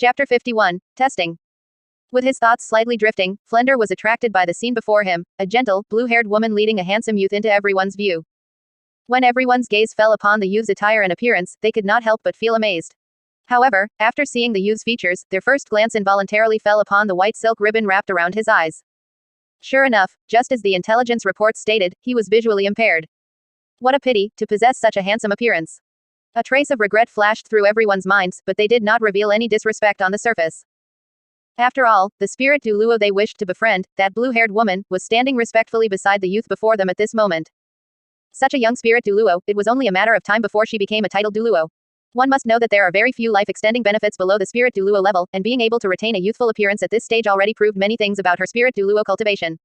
Chapter 51. Testing. With his thoughts slightly drifting, Flender was attracted by the scene before him, a gentle, blue-haired woman leading a handsome youth into everyone's view. When everyone's gaze fell upon the youth's attire and appearance, they could not help but feel amazed. However, after seeing the youth's features, their first glance involuntarily fell upon the white silk ribbon wrapped around his eyes. Sure enough, just as the intelligence report stated, he was visually impaired. What a pity, to possess such a handsome appearance. A trace of regret flashed through everyone's minds, but they did not reveal any disrespect on the surface. After all, the spirit du Luo they wished to befriend, that blue-haired woman, was standing respectfully beside the youth before them at this moment. Such a young spirit du Luo, it was only a matter of time before she became a titled du Luo. One must know that there are very few life-extending benefits below the spirit du Luo level, and being able to retain a youthful appearance at this stage already proved many things about her spirit du Luo cultivation.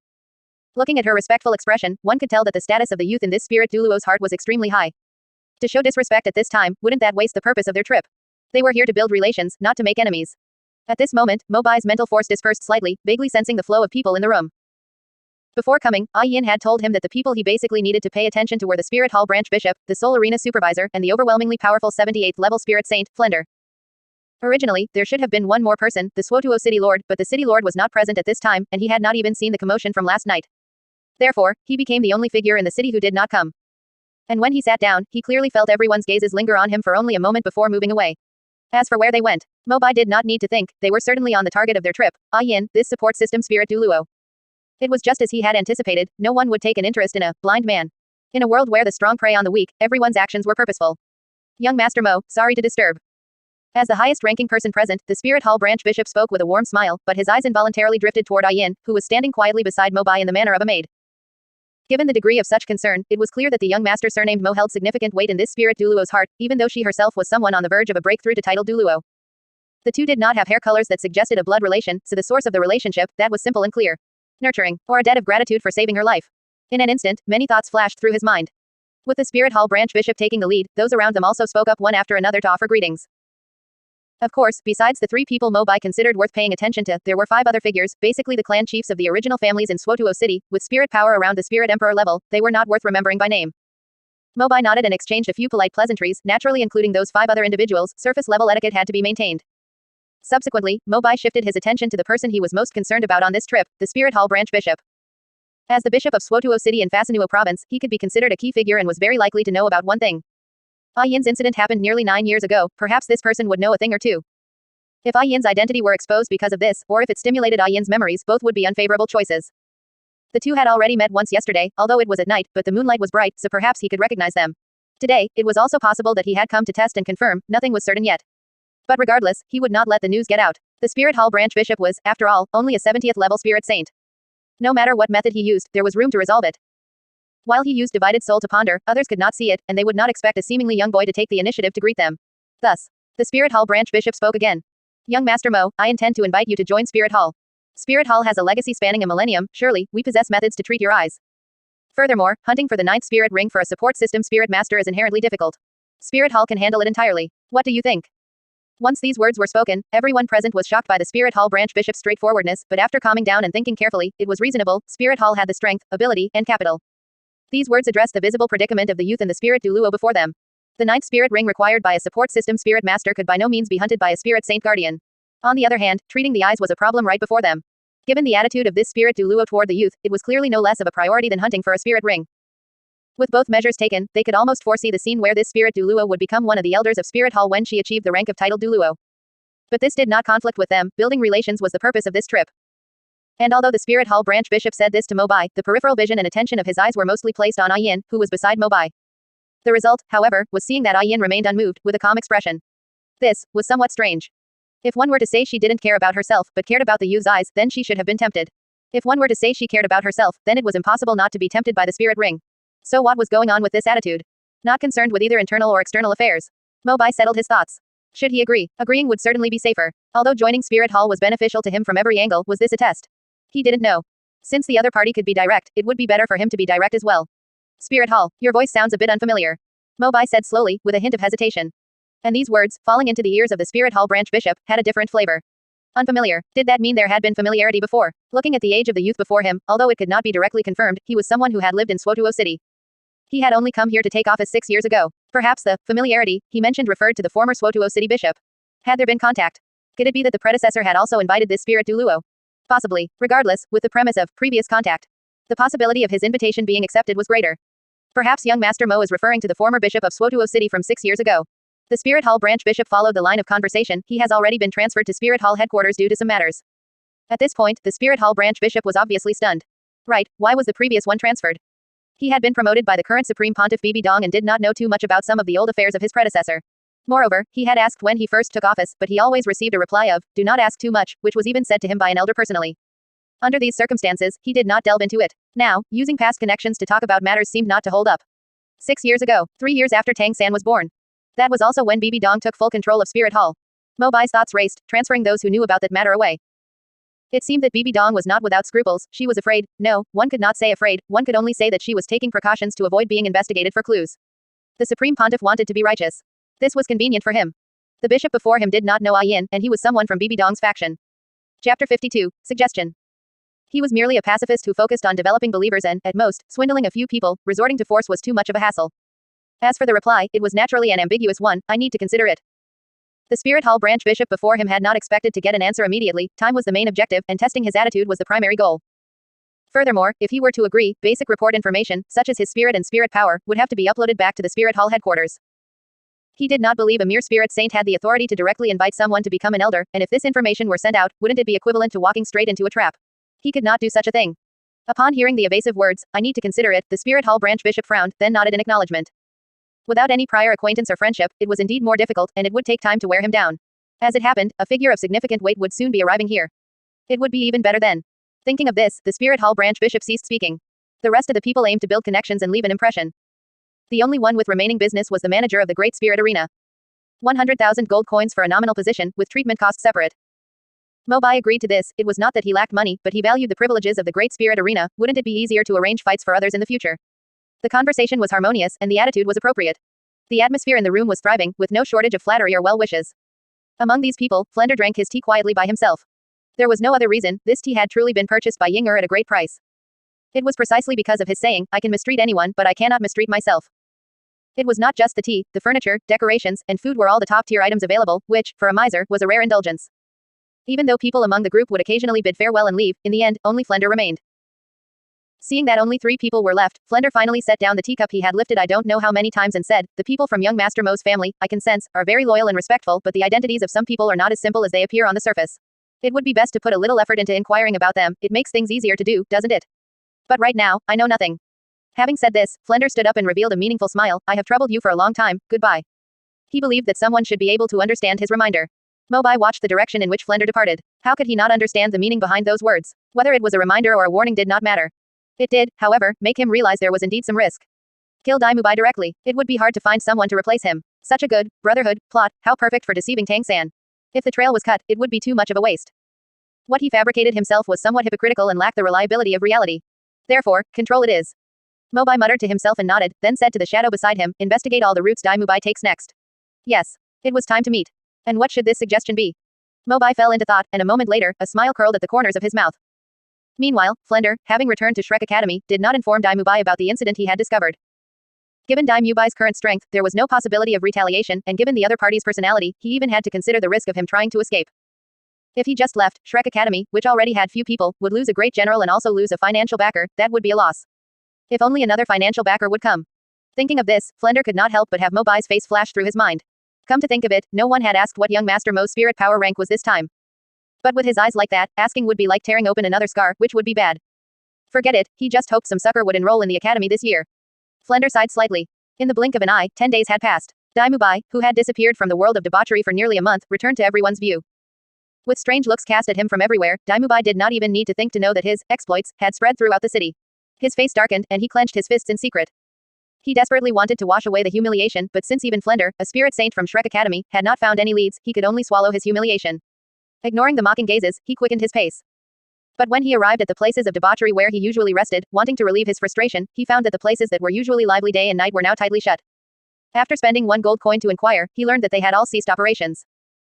Looking at her respectful expression, one could tell that the status of the youth in this spirit du Luo's heart was extremely high. To show disrespect at this time, wouldn't that waste the purpose of their trip? They were here to build relations, not to make enemies. At this moment, Mobai's mental force dispersed slightly, vaguely sensing the flow of people in the room. Before coming, N.A.N. had told him that the people he basically needed to pay attention to were the Spirit Hall branch bishop, the Soul Arena supervisor, and the overwhelmingly powerful 78th level spirit saint, Flender. Originally, there should have been one more person, the Swotuo City Lord, but the City Lord was not present at this time, and he had not even seen the commotion from last night. Therefore, he became the only figure in the city who did not come. And when he sat down, he clearly felt everyone's gazes linger on him for only a moment before moving away. As for where they went, Mobai did not need to think, they were certainly on the target of their trip, N.A.N., this support system spirit du Luo. It was just as he had anticipated, no one would take an interest in a blind man. In a world where the strong prey on the weak, everyone's actions were purposeful. Young Master Mo, sorry to disturb. As the highest-ranking person present, the Spirit Hall branch bishop spoke with a warm smile, but his eyes involuntarily drifted toward N.A.N., who was standing quietly beside Mobai in the manner of a maid. Given the degree of such concern, it was clear that the young master surnamed Mo held significant weight in this spirit du Luo's heart, even though she herself was someone on the verge of a breakthrough to title du Luo. The two did not have hair colors that suggested a blood relation, so the source of the relationship, that was simple and clear. Nurturing, or a debt of gratitude for saving her life. In an instant, many thoughts flashed through his mind. With the Spirit Hall branch bishop taking the lead, those around them also spoke up one after another to offer greetings. Of course, besides the three people Mobai considered worth paying attention to, there were 5 other figures, basically the clan chiefs of the original families in Swotuo City, with spirit power around the Spirit Emperor level. They were not worth remembering by name. Mobai nodded and exchanged a few polite pleasantries, naturally including those 5 other individuals. Surface level etiquette had to be maintained. Subsequently, Mobai shifted his attention to the person he was most concerned about on this trip, the Spirit Hall branch bishop. As the bishop of Swotuo City in Fasanuo province, he could be considered a key figure and was very likely to know about one thing. N.A.N.'s incident happened nearly 9 years ago, perhaps this person would know a thing or two. If N.A.N.'s identity were exposed because of this, or if it stimulated N.A.N.'s memories, both would be unfavorable choices. The two had already met once yesterday, although it was at night, but the moonlight was bright, so perhaps he could recognize them. Today, it was also possible that he had come to test and confirm, nothing was certain yet. But regardless, he would not let the news get out. The Spirit Hall branch bishop was, after all, only a 70th level spirit saint. No matter what method he used, there was room to resolve it. While he used divided soul to ponder, others could not see it, and they would not expect a seemingly young boy to take the initiative to greet them. Thus, the Spirit Hall branch bishop spoke again. Young Master Mo, I intend to invite you to join Spirit Hall. Spirit Hall has a legacy spanning a millennium, surely, we possess methods to treat your eyes. Furthermore, hunting for the 9th spirit ring for a support system spirit master is inherently difficult. Spirit Hall can handle it entirely. What do you think? Once these words were spoken, everyone present was shocked by the Spirit Hall branch bishop's straightforwardness, but after calming down and thinking carefully, it was reasonable. Spirit Hall had the strength, ability, and capital. These words addressed the visible predicament of the youth and the spirit du Luo before them. The 9th spirit ring required by a support system spirit master could by no means be hunted by a spirit saint guardian. On the other hand, treating the eyes was a problem right before them. Given the attitude of this spirit du Luo toward the youth, it was clearly no less of a priority than hunting for a spirit ring. With both measures taken, they could almost foresee the scene where this spirit du Luo would become one of the elders of Spirit Hall when she achieved the rank of title du Luo. But this did not conflict with them, building relations was the purpose of this trip. And although the Spirit Hall branch bishop said this to Mobai, the peripheral vision and attention of his eyes were mostly placed on N.A.N., who was beside Mobai. The result, however, was seeing that N.A.N. remained unmoved, with a calm expression. This was somewhat strange. If one were to say she didn't care about herself, but cared about the youth's eyes, then she should have been tempted. If one were to say she cared about herself, then it was impossible not to be tempted by the spirit ring. So what was going on with this attitude? Not concerned with either internal or external affairs. Mobai settled his thoughts. Should he agree? Agreeing would certainly be safer. Although joining Spirit Hall was beneficial to him from every angle, was this a test? He didn't know. Since the other party could be direct, it would be better for him to be direct as well. Spirit Hall, your voice sounds a bit unfamiliar. Mobai said slowly, with a hint of hesitation. And these words, falling into the ears of the Spirit Hall branch bishop, had a different flavor. Unfamiliar. Did that mean there had been familiarity before? Looking at the age of the youth before him, although it could not be directly confirmed, he was someone who had lived in Swotuo City. He had only come here to take office 6 years ago. Perhaps the familiarity he mentioned referred to the former Swotuo City bishop. Had there been contact? Could it be that the predecessor had also invited this spirit Duluo? Possibly. Regardless, with the premise of previous contact, the possibility of his invitation being accepted was greater. Perhaps young Master Mo is referring to the former bishop of Swotuo City from 6 years ago. The Spirit Hall branch bishop followed the line of conversation. He has already been transferred to Spirit Hall headquarters due to some matters. At this point, the Spirit Hall branch bishop was obviously stunned. Right, why was the previous one transferred? He had been promoted by the current Supreme Pontiff Bibi Dong and did not know too much about some of the old affairs of his predecessor. Moreover, he had asked when he first took office, but he always received a reply of, "Do not ask too much," which was even said to him by an elder personally. Under these circumstances, he did not delve into it. Now, using past connections to talk about matters seemed not to hold up. 6 years ago, 3 years after Tang-san was born. That was also when Bibi Dong took full control of Spirit Hall. Mo Bai's thoughts raced, transferring those who knew about that matter away. It seemed that Bibi Dong was not without scruples. She was afraid. No, one could not say afraid, one could only say that she was taking precautions to avoid being investigated for clues. The Supreme Pontiff wanted to be righteous. This was convenient for him. The bishop before him did not know N.A.N, and he was someone from Bibi Dong's faction. Chapter 52. Suggestion. He was merely a pacifist who focused on developing believers and, at most, swindling a few people. Resorting to force was too much of a hassle. As for the reply, it was naturally an ambiguous one. I need to consider it. The Spirit Hall branch bishop before him had not expected to get an answer immediately. Time was the main objective, and testing his attitude was the primary goal. Furthermore, if he were to agree, basic report information, such as his spirit and spirit power, would have to be uploaded back to the Spirit Hall headquarters. He did not believe a mere spirit saint had the authority to directly invite someone to become an elder, and if this information were sent out, wouldn't it be equivalent to walking straight into a trap? He could not do such a thing. Upon hearing the evasive words, "I need to consider it," the Spirit Hall branch bishop frowned, then nodded in acknowledgement. Without any prior acquaintance or friendship, it was indeed more difficult, and it would take time to wear him down. As it happened, a figure of significant weight would soon be arriving here. It would be even better then. Thinking of this, the Spirit Hall branch bishop ceased speaking. The rest of the people aimed to build connections and leave an impression. The only one with remaining business was the manager of the Great Spirit Arena. 100,000 gold coins for a nominal position, with treatment costs separate. Mo Bai agreed to this. It was not that he lacked money, but he valued the privileges of the Great Spirit Arena. Wouldn't it be easier to arrange fights for others in the future? The conversation was harmonious, and the attitude was appropriate. The atmosphere in the room was thriving, with no shortage of flattery or well wishes. Among these people, Flender drank his tea quietly by himself. There was no other reason. This tea had truly been purchased by Ying at a great price. It was precisely because of his saying, "I can mistreat anyone, but I cannot mistreat myself." It was not just the tea, the furniture, decorations, and food were all the top-tier items available, which, for a miser, was a rare indulgence. Even though people among the group would occasionally bid farewell and leave, in the end, only Flender remained. Seeing that only 3 people were left, Flender finally set down the teacup he had lifted I don't know how many times and said, "The people from young Master Mo's family, I can sense, are very loyal and respectful, but the identities of some people are not as simple as they appear on the surface. It would be best to put a little effort into inquiring about them. It makes things easier to do, doesn't it? But right now, I know nothing." Having said this, Flender stood up and revealed a meaningful smile. "I have troubled you for a long time, goodbye." He believed that someone should be able to understand his reminder. Mo Bai watched the direction in which Flender departed. How could he not understand the meaning behind those words? Whether it was a reminder or a warning did not matter. It did, however, make him realize there was indeed some risk. Kill Dai Mubai directly. It would be hard to find someone to replace him. Such a good brotherhood plot, how perfect for deceiving Tang-san. If the trail was cut, it would be too much of a waste. What he fabricated himself was somewhat hypocritical and lacked the reliability of reality. Therefore, control it is. Mo Bai muttered to himself and nodded, then said to the shadow beside him, "Investigate all the routes Dai Mubai takes next." Yes. It was time to meet. And what should this suggestion be? Mo Bai fell into thought, and a moment later, a smile curled at the corners of his mouth. Meanwhile, Flender, having returned to Shrek Academy, did not inform Dai Mubai about the incident he had discovered. Given Dai Mubai's current strength, there was no possibility of retaliation, and given the other party's personality, he even had to consider the risk of him trying to escape. If he just left, Shrek Academy, which already had few people, would lose a great general and also lose a financial backer. That would be a loss. If only another financial backer would come. Thinking of this, Flender could not help but have Mo Bai's face flash through his mind. Come to think of it, no one had asked what young Master Mo's spirit power rank was this time. But with his eyes like that, asking would be like tearing open another scar, which would be bad. Forget it, he just hoped some sucker would enroll in the academy this year. Flender sighed slightly. In the blink of an eye, 10 days had passed. Dai Mubai, who had disappeared from the world of debauchery for nearly a month, returned to everyone's view. With strange looks cast at him from everywhere, Dai Mubai did not even need to think to know that his exploits had spread throughout the city. His face darkened, and he clenched his fists in secret. He desperately wanted to wash away the humiliation, but since even Flender, a spirit saint from Shrek Academy, had not found any leads, he could only swallow his humiliation. Ignoring the mocking gazes, he quickened his pace. But when he arrived at the places of debauchery where he usually rested, wanting to relieve his frustration, he found that the places that were usually lively day and night were now tightly shut. After spending 1 gold coin to inquire, he learned that they had all ceased operations.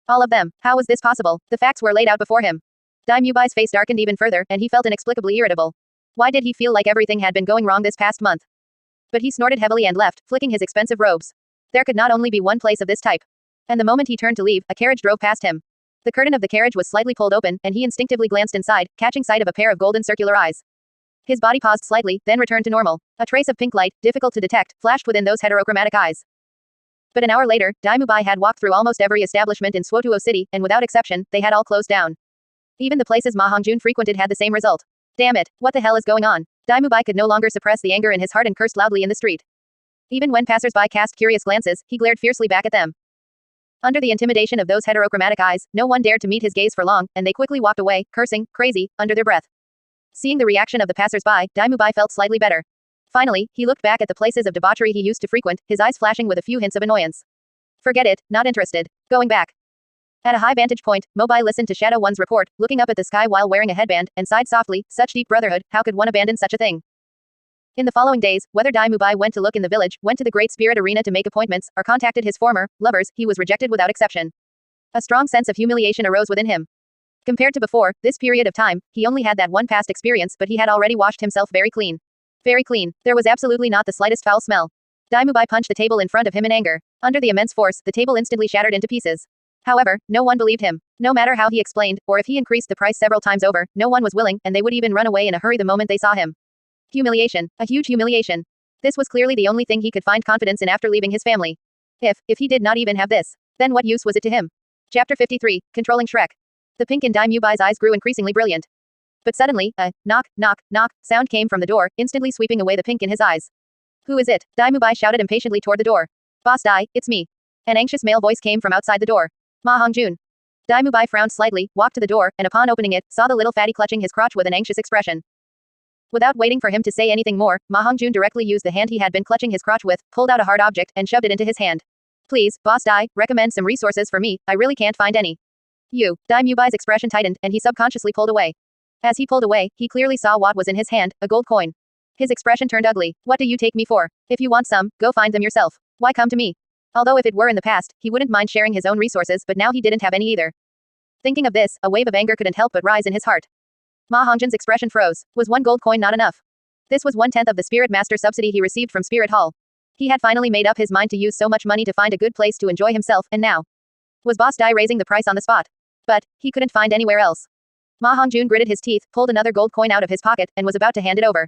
All of them. How was this possible? The facts were laid out before him. Dai Mubai's face darkened even further, and he felt inexplicably irritable. Why did he feel like everything had been going wrong this past month? But he snorted heavily and left, flicking his expensive robes. There could not only be one place of this type. And the moment he turned to leave, a carriage drove past him. The curtain of the carriage was slightly pulled open, and he instinctively glanced inside, catching sight of a pair of golden circular eyes. His body paused slightly, then returned to normal. A trace of pink light, difficult to detect, flashed within those heterochromatic eyes. But an hour later, Dai Mubai had walked through almost every establishment in Swotuo City, and without exception, they had all closed down. Even the places Ma Hongjun frequented had the same result. Damn it, what the hell is going on? Dai Mubai could no longer suppress the anger in his heart and cursed loudly in the street. Even when passers-by cast curious glances, he glared fiercely back at them. Under the intimidation of those heterochromatic eyes, no one dared to meet his gaze for long, and they quickly walked away, cursing, crazy, under their breath. Seeing the reaction of the passers-by, Dai Mubai felt slightly better. Finally, he looked back at the places of debauchery he used to frequent, his eyes flashing with a few hints of annoyance. Forget it, not interested. Going back. At a high vantage point, Mobai listened to Shadow One's report, looking up at the sky while wearing a headband, and sighed softly, such deep brotherhood, how could one abandon such a thing? In the following days, whether Dai Mubai went to look in the village, went to the Great Spirit Arena to make appointments, or contacted his former lovers, he was rejected without exception. A strong sense of humiliation arose within him. Compared to before, this period of time, he only had that one past experience, but he had already washed himself very clean. Very clean. There was absolutely not the slightest foul smell. Dai Mubai punched the table in front of him in anger. Under the immense force, the table instantly shattered into pieces. However, no one believed him. No matter how he explained, or if he increased the price several times over, no one was willing, and they would even run away in a hurry the moment they saw him. Humiliation. A huge humiliation. This was clearly the only thing he could find confidence in after leaving his family. If he did not even have this, then what use was it to him? Chapter 53, Controlling Shrek. The pink in Dai Mubai's eyes grew increasingly brilliant. But suddenly, a knock, knock, knock sound came from the door, instantly sweeping away the pink in his eyes. Who is it? Dai Mubai shouted impatiently toward the door. Boss Dai, it's me. An anxious male voice came from outside the door. Ma Hongjun. Dai Mubai frowned slightly, walked to the door, and upon opening it, saw the little fatty clutching his crotch with an anxious expression. Without waiting for him to say anything more, Ma Hongjun directly used the hand he had been clutching his crotch with, pulled out a hard object, and shoved it into his hand. Please, Boss Dai, recommend some resources for me, I really can't find any. Dai Mubai's expression tightened, and he subconsciously pulled away. As he pulled away, he clearly saw what was in his hand, a gold coin. His expression turned ugly. What do you take me for? If you want some, go find them yourself. Why come to me? Although if it were in the past, he wouldn't mind sharing his own resources, but now he didn't have any either. Thinking of this, a wave of anger couldn't help but rise in his heart. Ma Hongjun's expression froze. Was one gold coin not enough? This was 1/10 of the Spirit Master subsidy he received from Spirit Hall. He had finally made up his mind to use so much money to find a good place to enjoy himself, and now was Boss Dai raising the price on the spot. But he couldn't find anywhere else. Ma Hongjun gritted his teeth, pulled another gold coin out of his pocket, and was about to hand it over.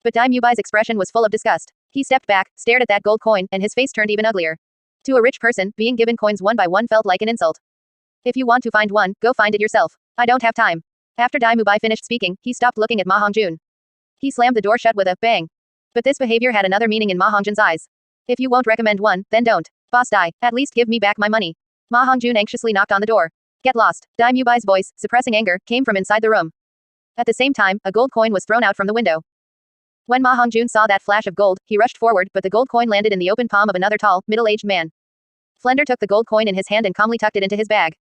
But Dai Mubai's expression was full of disgust. He stepped back, stared at that gold coin, and his face turned even uglier. To a rich person, being given coins one by one felt like an insult. If you want to find one, go find it yourself. I don't have time. After Dai Mubai finished speaking, he stopped looking at Ma Hongjun. He slammed the door shut with a bang. But this behavior had another meaning in Ma Hongjun's eyes. If you won't recommend one, then don't. Boss Dai, at least give me back my money. Ma Hongjun anxiously knocked on the door. Get lost. Dai Mubai's voice, suppressing anger, came from inside the room. At the same time, a gold coin was thrown out from the window. When Ma Hongjun saw that flash of gold, he rushed forward, but the gold coin landed in the open palm of another tall, middle-aged man. Flender took the gold coin in his hand and calmly tucked it into his bag.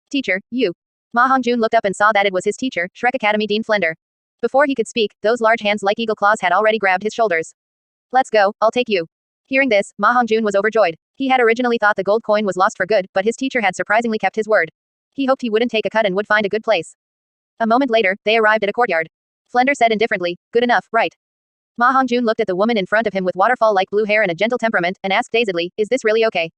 Teacher, you. Ma Hongjun looked up and saw that it was his teacher, Shrek Academy Dean Flender. Before he could speak, those large hands like eagle claws had already grabbed his shoulders. Let's go, I'll take you. Hearing this, Ma Hongjun was overjoyed. He had originally thought the gold coin was lost for good, but his teacher had surprisingly kept his word. He hoped he wouldn't take a cut and would find a good place. A moment later, they arrived at a courtyard. Flender said indifferently, good enough, right? Ma Hongjun looked at the woman in front of him with waterfall-like blue hair and a gentle temperament, and asked dazedly, is this really okay?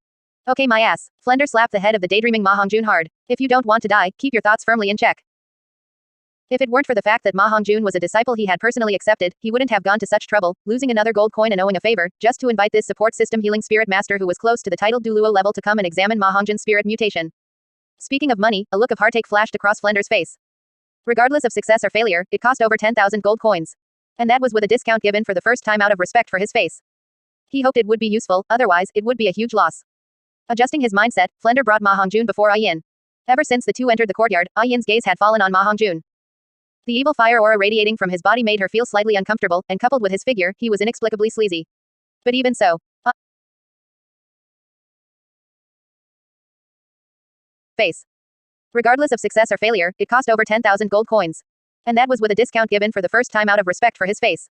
Okay my ass. Flender slapped the head of the daydreaming Ma Hongjun hard. If you don't want to die, keep your thoughts firmly in check. If it weren't for the fact that Ma Hongjun was a disciple he had personally accepted, he wouldn't have gone to such trouble, losing another gold coin and owing a favor, just to invite this support system healing spirit master who was close to the titled Duluo level to come and examine Ma Hongjun's spirit mutation. Speaking of money, a look of heartache flashed across Flender's face. Regardless of success or failure, it cost over 10,000 gold coins. And that was with a discount given for the first time out of respect for his face. He hoped it would be useful, otherwise, it would be a huge loss. Adjusting his mindset, Flender brought Ma Hongjun before N.A.N. Ever since the two entered the courtyard, N.A.N's gaze had fallen on Ma Hongjun. The evil fire aura radiating from his body made her feel slightly uncomfortable, and coupled with his figure, he was inexplicably sleazy. But even so, face. Regardless of success or failure, it cost over 10,000 gold coins. And that was with a discount given for the first time out of respect for his face.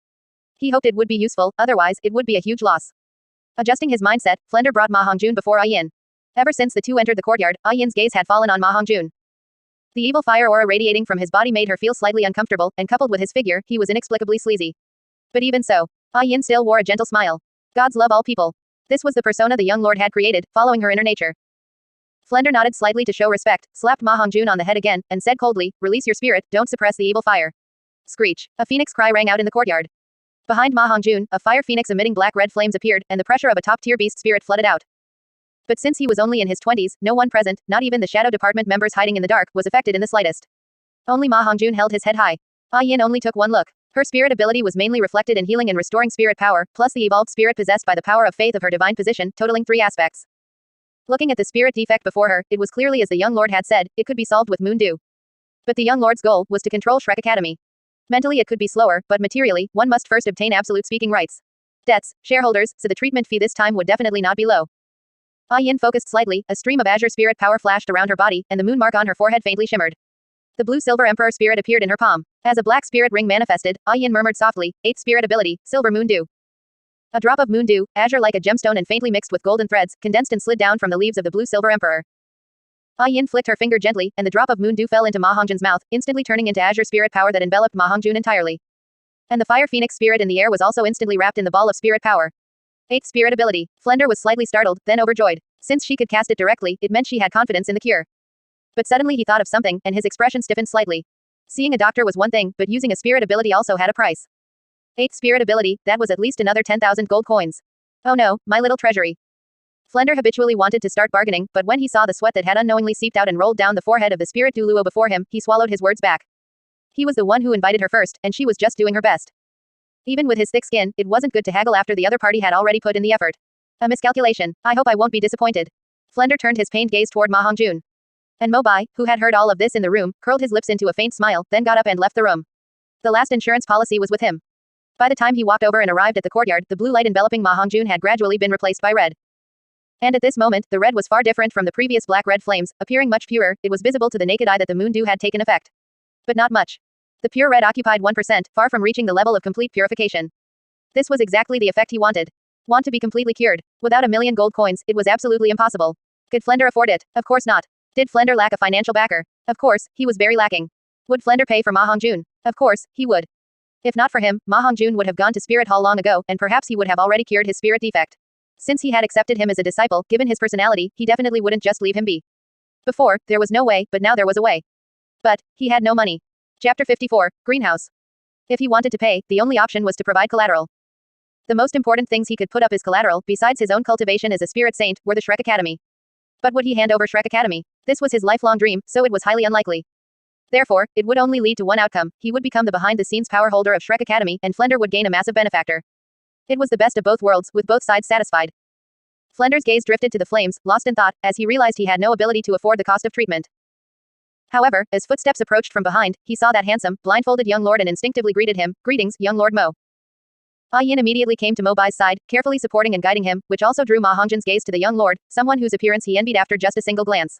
He hoped it would be useful, otherwise, it would be a huge loss. Adjusting his mindset, Flender brought Ma Hongjun before N.A.N. Ever since the two entered the courtyard, N.A.N's gaze had fallen on Ma Hongjun. The evil fire aura radiating from his body made her feel slightly uncomfortable, and coupled with his figure, he was inexplicably sleazy. But even so, N.A.N. still wore a gentle smile. Gods love all people. This was the persona the young lord had created, following her inner nature. Flender nodded slightly to show respect, slapped Ma Hongjun on the head again, and said coldly, "Release your spirit, don't suppress the evil fire." Screech. A phoenix cry rang out in the courtyard. Behind Ma Hongjun, a fire phoenix emitting black-red flames appeared, and the pressure of a top-tier beast spirit flooded out. But since he was only in his 20s, no one present, not even the shadow department members hiding in the dark, was affected in the slightest. Only Ma Hongjun held his head high. Yin only took one look. Her spirit ability was mainly reflected in healing and restoring spirit power, plus the evolved spirit possessed by the power of faith of her divine position, totaling 3 aspects. Looking at the spirit defect before her, it was clearly as the young lord had said, it could be solved with Moon Dew. But the young lord's goal was to control Shrek Academy. Mentally it could be slower, but materially, one must first obtain absolute speaking rights. Debts, shareholders, so the treatment fee this time would definitely not be low. Yin focused slightly, a stream of azure spirit power flashed around her body, and the moon mark on her forehead faintly shimmered. The blue-silver emperor spirit appeared in her palm. As a black spirit ring manifested, Yin murmured softly, 8th spirit ability, silver moon dew. A drop of moon dew, azure like a gemstone and faintly mixed with golden threads, condensed and slid down from the leaves of the blue-silver emperor. Yin flicked her finger gently, and the drop of moon dew fell into Ma Hongjun's mouth, instantly turning into azure spirit power that enveloped Ma Hongjun entirely. And the fire phoenix spirit in the air was also instantly wrapped in the ball of spirit power. 8th spirit ability. Flender was slightly startled, then overjoyed. Since she could cast it directly, it meant she had confidence in the cure. But suddenly he thought of something, and his expression stiffened slightly. Seeing a doctor was one thing, but using a spirit ability also had a price. 8th spirit ability, that was at least another 10,000 gold coins. Oh no, my little treasury. Flender habitually wanted to start bargaining, but when he saw the sweat that had unknowingly seeped out and rolled down the forehead of the spirit Duluo before him, he swallowed his words back. He was the one who invited her first, and she was just doing her best. Even with his thick skin, it wasn't good to haggle after the other party had already put in the effort. A miscalculation. I hope I won't be disappointed. Flender turned his pained gaze toward Ma Hongjun. And Mobai, who had heard all of this in the room, curled his lips into a faint smile, then got up and left the room. The last insurance policy was with him. By the time he walked over and arrived at the courtyard, the blue light enveloping Ma Hongjun had gradually been replaced by red. And at this moment, the red was far different from the previous black-red flames, appearing much purer. It was visible to the naked eye that the moon dew had taken effect. But not much. The pure red occupied 1%, far from reaching the level of complete purification. This was exactly the effect he wanted. Want to be completely cured. Without 1,000,000 gold coins, it was absolutely impossible. Could Flender afford it? Of course not. Did Flender lack a financial backer? Of course, he was very lacking. Would Flender pay for Ma Hongjun? Of course, he would. If not for him, Ma Hongjun would have gone to Spirit Hall long ago, and perhaps he would have already cured his spirit defect. Since he had accepted him as a disciple, given his personality, he definitely wouldn't just leave him be. Before, there was no way, but now there was a way. But, he had no money. Chapter 54, Greenhouse. If he wanted to pay, the only option was to provide collateral. The most important things he could put up as collateral, besides his own cultivation as a spirit saint, were the Shrek Academy. But would he hand over Shrek Academy? This was his lifelong dream, so it was highly unlikely. Therefore, it would only lead to one outcome. He would become the behind-the-scenes power holder of Shrek Academy, and Flender would gain a massive benefactor. It was the best of both worlds, with both sides satisfied. Flender's gaze drifted to the flames, lost in thought, as he realized he had no ability to afford the cost of treatment. However, as footsteps approached from behind, he saw that handsome, blindfolded young lord and instinctively greeted him, "Greetings, young Lord Mo." Yin immediately came to Mobai's side, carefully supporting and guiding him, which also drew Ma Hongjun's gaze to the young lord, someone whose appearance he envied after just a single glance.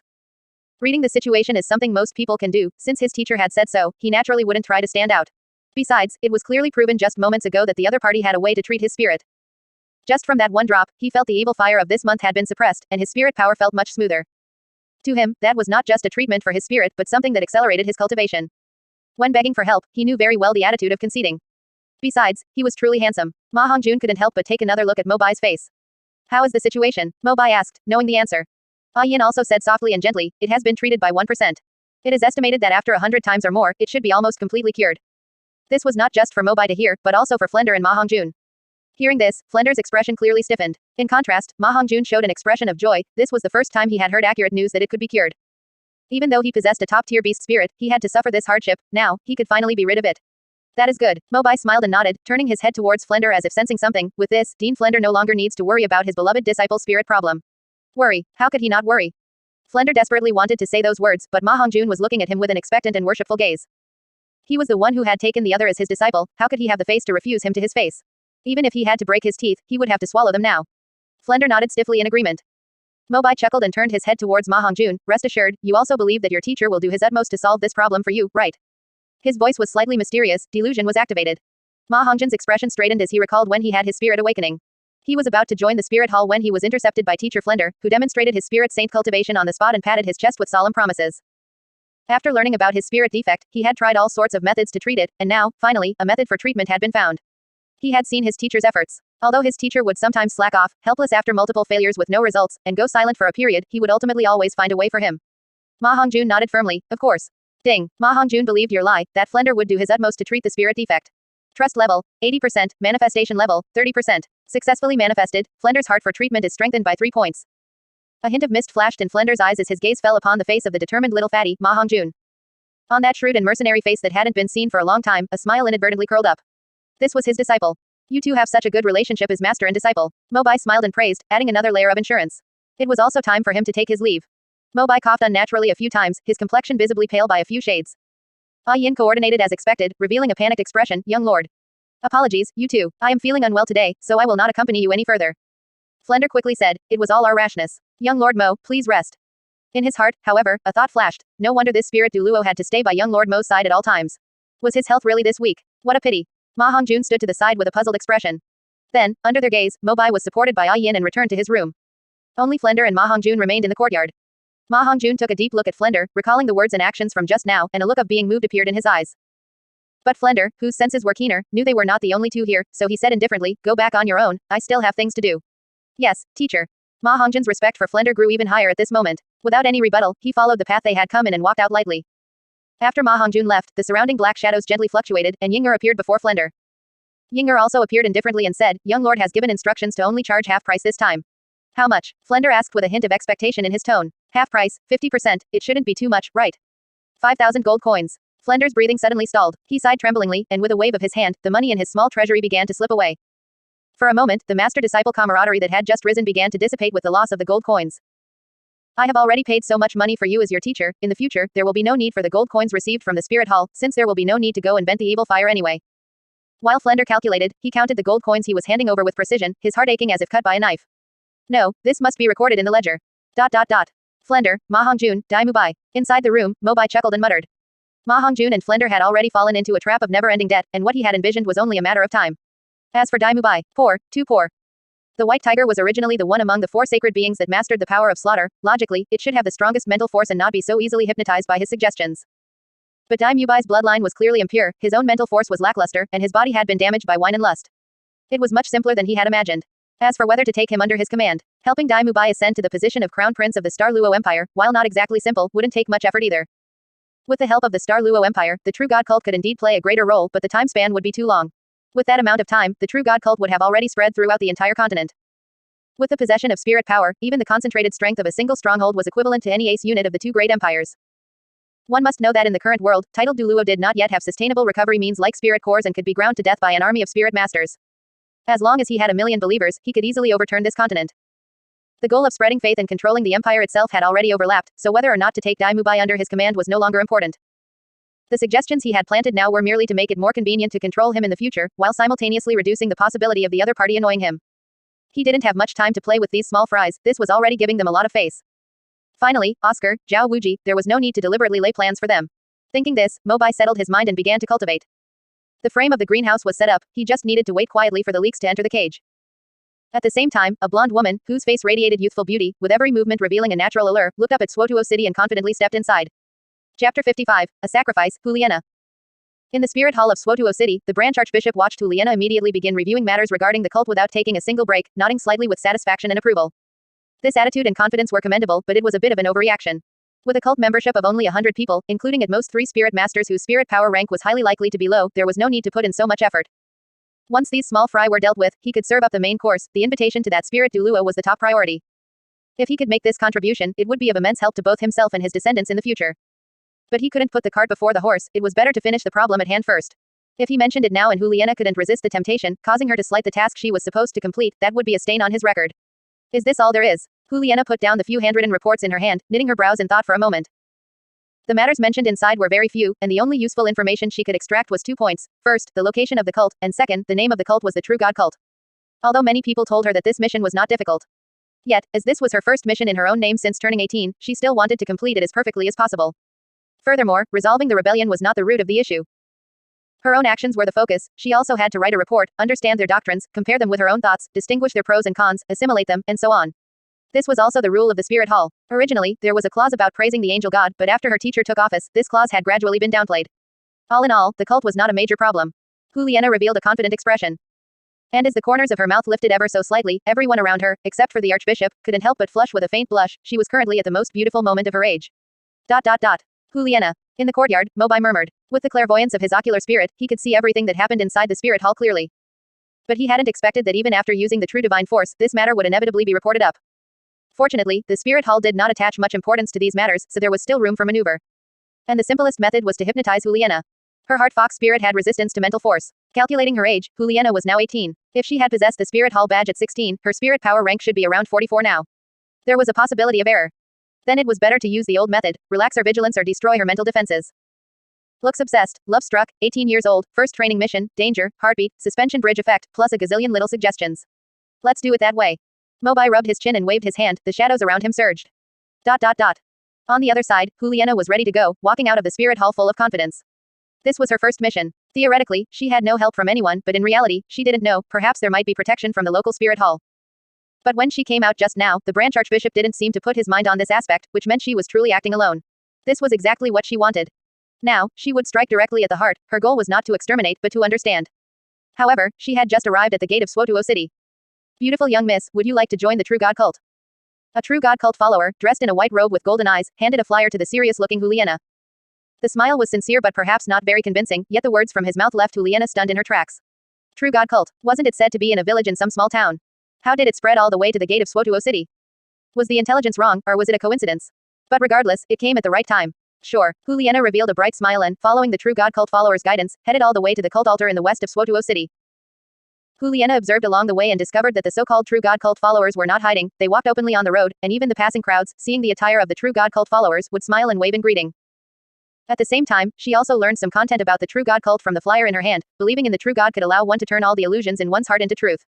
Reading the situation is something most people can do, since his teacher had said so, he naturally wouldn't try to stand out. Besides, it was clearly proven just moments ago that the other party had a way to treat his spirit. Just from that one drop, he felt the evil fire of this month had been suppressed, and his spirit power felt much smoother. To him, that was not just a treatment for his spirit, but something that accelerated his cultivation. When begging for help, he knew very well the attitude of conceding. Besides, he was truly handsome. Ma Hongjun couldn't help but take another look at Mobai's face. How is the situation? Mobai asked, knowing the answer. Yin also said softly and gently, it has been treated by 1%. It is estimated that after 100 times or more, it should be almost completely cured. This was not just for Mobai to hear, but also for Flender and Ma Hongjun. Hearing this, Flender's expression clearly stiffened. In contrast, Ma Hongjun showed an expression of joy. This was the first time he had heard accurate news that it could be cured. Even though he possessed a top-tier beast spirit, he had to suffer this hardship. Now, he could finally be rid of it. That is good. Mobai smiled and nodded, turning his head towards Flender as if sensing something. With this, Dean Flender no longer needs to worry about his beloved disciple's spirit problem. Worry? How could he not worry? Flender desperately wanted to say those words, but Ma Hongjun was looking at him with an expectant and worshipful gaze. He was the one who had taken the other as his disciple. How could he have the face to refuse him to his face? Even if he had to break his teeth, he would have to swallow them now. Flender nodded stiffly in agreement. Mobai chuckled and turned his head towards Ma Hongjun. Rest assured, you also believe that your teacher will do his utmost to solve this problem for you, right? His voice was slightly mysterious, delusion was activated. Ma Hongjun's expression straightened as he recalled when he had his spirit awakening. He was about to join the spirit hall when he was intercepted by teacher Flender, who demonstrated his spirit saint cultivation on the spot and patted his chest with solemn promises. After learning about his spirit defect, he had tried all sorts of methods to treat it, and now, finally, a method for treatment had been found. He had seen his teacher's efforts. Although his teacher would sometimes slack off, helpless after multiple failures with no results, and go silent for a period, he would ultimately always find a way for him. Ma Hongjun nodded firmly, of course. Ding. Ma Hongjun believed your lie, that Flender would do his utmost to treat the spirit defect. Trust level, 80%, manifestation level, 30%. Successfully manifested, Flender's heart for treatment is strengthened by 3 points. A hint of mist flashed in Flender's eyes as his gaze fell upon the face of the determined little fatty, Ma Hongjun. On that shrewd and mercenary face that hadn't been seen for a long time, a smile inadvertently curled up. This was his disciple. You two have such a good relationship as master and disciple. Mobai smiled and praised, adding another layer of insurance. It was also time for him to take his leave. Mobai coughed unnaturally a few times, his complexion visibly pale by a few shades. Yin coordinated as expected, revealing a panicked expression, young lord. Apologies, you two. I am feeling unwell today, so I will not accompany you any further. Flender quickly said, it was all our rashness. Young Lord Mo, please rest. In his heart, however, a thought flashed. No wonder this spirit Duluo had to stay by young Lord Mo's side at all times. Was his health really this weak? What a pity. Ma Hongjun stood to the side with a puzzled expression. Then, under their gaze, Mobai was supported by Yin and returned to his room. Only Flender and Ma Hongjun remained in the courtyard. Ma Hongjun took a deep look at Flender, recalling the words and actions from just now, and a look of being moved appeared in his eyes. But Flender, whose senses were keener, knew they were not the only two here, so he said indifferently, go back on your own, I still have things to do. Yes, teacher. Ma Hongjun's respect for Flender grew even higher at this moment. Without any rebuttal, he followed the path they had come in and walked out lightly. After Ma Hongjun left, the surrounding black shadows gently fluctuated, and Yinger appeared before Flender. Yinger also appeared indifferently and said, young lord has given instructions to only charge half price this time. How much? Flender asked with a hint of expectation in his tone. Half price, 50%, it shouldn't be too much, right? 5,000 gold coins. Flender's breathing suddenly stalled. He sighed tremblingly, and with a wave of his hand, the money in his small treasury began to slip away. For a moment, the master-disciple camaraderie that had just risen began to dissipate with the loss of the gold coins. I have already paid so much money for you as your teacher, in the future, there will be no need for the gold coins received from the spirit hall, since there will be no need to go and vent the evil fire anyway. While Flender calculated, he counted the gold coins he was handing over with precision, his heart aching as if cut by a knife. No, this must be recorded in the ledger. ... Flender, Ma Hongjun, Dai Mubai. Inside the room, Mobai chuckled and muttered. Ma Hongjun and Flender had already fallen into a trap of never-ending debt, and what he had envisioned was only a matter of time. As for Dai Mubai, poor, too poor. The white tiger was originally the one among the 4 sacred beings that mastered the power of slaughter. Logically, it should have the strongest mental force and not be so easily hypnotized by his suggestions. But Dai Mubai's bloodline was clearly impure, his own mental force was lackluster, and his body had been damaged by wine and lust. It was much simpler than he had imagined. As for whether to take him under his command, helping Dai Mubai ascend to the position of crown prince of the Star Luo Empire, while not exactly simple, wouldn't take much effort either. With the help of the Star Luo Empire, the true god cult could indeed play a greater role, but the time span would be too long. With that amount of time, the true god cult would have already spread throughout the entire continent. With the possession of spirit power, even the concentrated strength of a single stronghold was equivalent to any ace unit of the 2 great empires. One must know that in the current world, titled Duluo did not yet have sustainable recovery means like spirit cores and could be ground to death by an army of spirit masters. As long as he had 1,000,000 believers, he could easily overturn this continent. The goal of spreading faith and controlling the empire itself had already overlapped, so whether or not to take Dai Mubai under his command was no longer important. The suggestions he had planted now were merely to make it more convenient to control him in the future, while simultaneously reducing the possibility of the other party annoying him. He didn't have much time to play with these small fries, this was already giving them a lot of face. Finally, Oscar, Zhao Wuji, there was no need to deliberately lay plans for them. Thinking this, Mobai settled his mind and began to cultivate. The frame of the greenhouse was set up, he just needed to wait quietly for the leeks to enter the cage. At the same time, a blonde woman, whose face radiated youthful beauty, with every movement revealing a natural allure, looked up at Swotuo City and confidently stepped inside. Chapter 55, A Sacrifice, Juliana. In the spirit hall of Swotuo City, the branch archbishop watched Juliana immediately begin reviewing matters regarding the cult without taking a single break, nodding slightly with satisfaction and approval. This attitude and confidence were commendable, but it was a bit of an overreaction. With a cult membership of only 100 people, including at most 3 spirit masters whose spirit power rank was highly likely to be low, there was no need to put in so much effort. Once these small fry were dealt with, he could serve up the main course. The invitation to that spirit Duluo was the top priority. If he could make this contribution, it would be of immense help to both himself and his descendants in the future. But he couldn't put the cart before the horse, it was better to finish the problem at hand first. If he mentioned it now and Juliana couldn't resist the temptation, causing her to slight the task she was supposed to complete, that would be a stain on his record. Is this all there is? Juliana put down the few handwritten reports in her hand, knitting her brows in thought for a moment. The matters mentioned inside were very few, and the only useful information she could extract was 2 points. First, the location of the cult, and second, the name of the cult was the True God Cult. Although many people told her that this mission was not difficult. Yet, as this was her first mission in her own name since turning 18, she still wanted to complete it as perfectly as possible. Furthermore, resolving the rebellion was not the root of the issue. Her own actions were the focus, she also had to write a report, understand their doctrines, compare them with her own thoughts, distinguish their pros and cons, assimilate them, and so on. This was also the rule of the Spirit Hall. Originally, there was a clause about praising the angel god, but after her teacher took office, this clause had gradually been downplayed. All in all, the cult was not a major problem. Juliana revealed a confident expression. And as the corners of her mouth lifted ever so slightly, everyone around her, except for the archbishop, couldn't help but flush with a faint blush. She was currently at the most beautiful moment of her age. Juliana. In the courtyard, Mobai murmured. With the clairvoyance of his ocular spirit, he could see everything that happened inside the spirit hall clearly. But he hadn't expected that even after using the true divine force, this matter would inevitably be reported up. Fortunately, the spirit hall did not attach much importance to these matters, so there was still room for maneuver. And the simplest method was to hypnotize Juliana. Her heart fox spirit had resistance to mental force. Calculating her age, Juliana was now 18. If she had possessed the spirit hall badge at 16, her spirit power rank should be around 44 now. There was a possibility of error. Then it was better to use the old method, relax her vigilance or destroy her mental defenses. Looks obsessed, love struck, 18 years old, first training mission, danger, heartbeat, suspension bridge effect, plus a gazillion little suggestions. Let's do it that way. Mobai rubbed his chin and waved his hand, the shadows around him surged. On the other side, Juliana was ready to go, walking out of the spirit hall full of confidence. This was her first mission. Theoretically, she had no help from anyone, but in reality, she didn't know, perhaps there might be protection from the local spirit hall. But when she came out just now, the branch archbishop didn't seem to put his mind on this aspect, which meant she was truly acting alone. This was exactly what she wanted. Now, she would strike directly at the heart. Her goal was not to exterminate, but to understand. However, she had just arrived at the gate of Swotuo City. Beautiful young miss, would you like to join the True God cult? A True God cult follower, dressed in a white robe with golden eyes, handed a flyer to the serious-looking Juliana. The smile was sincere but perhaps not very convincing, yet the words from his mouth left Juliana stunned in her tracks. True God cult. Wasn't it said to be in a village in some small town? How did it spread all the way to the gate of Swotuo City? Was the intelligence wrong, or was it a coincidence? But regardless, it came at the right time. Sure, Juliana revealed a bright smile and, following the True God cult followers' guidance, headed all the way to the cult altar in the west of Swotuo City. Juliana observed along the way and discovered that the so-called True God cult followers were not hiding, they walked openly on the road, and even the passing crowds, seeing the attire of the True God cult followers, would smile and wave in greeting. At the same time, she also learned some content about the True God cult from the flyer in her hand. Believing in the True God could allow one to turn all the illusions in one's heart into truth.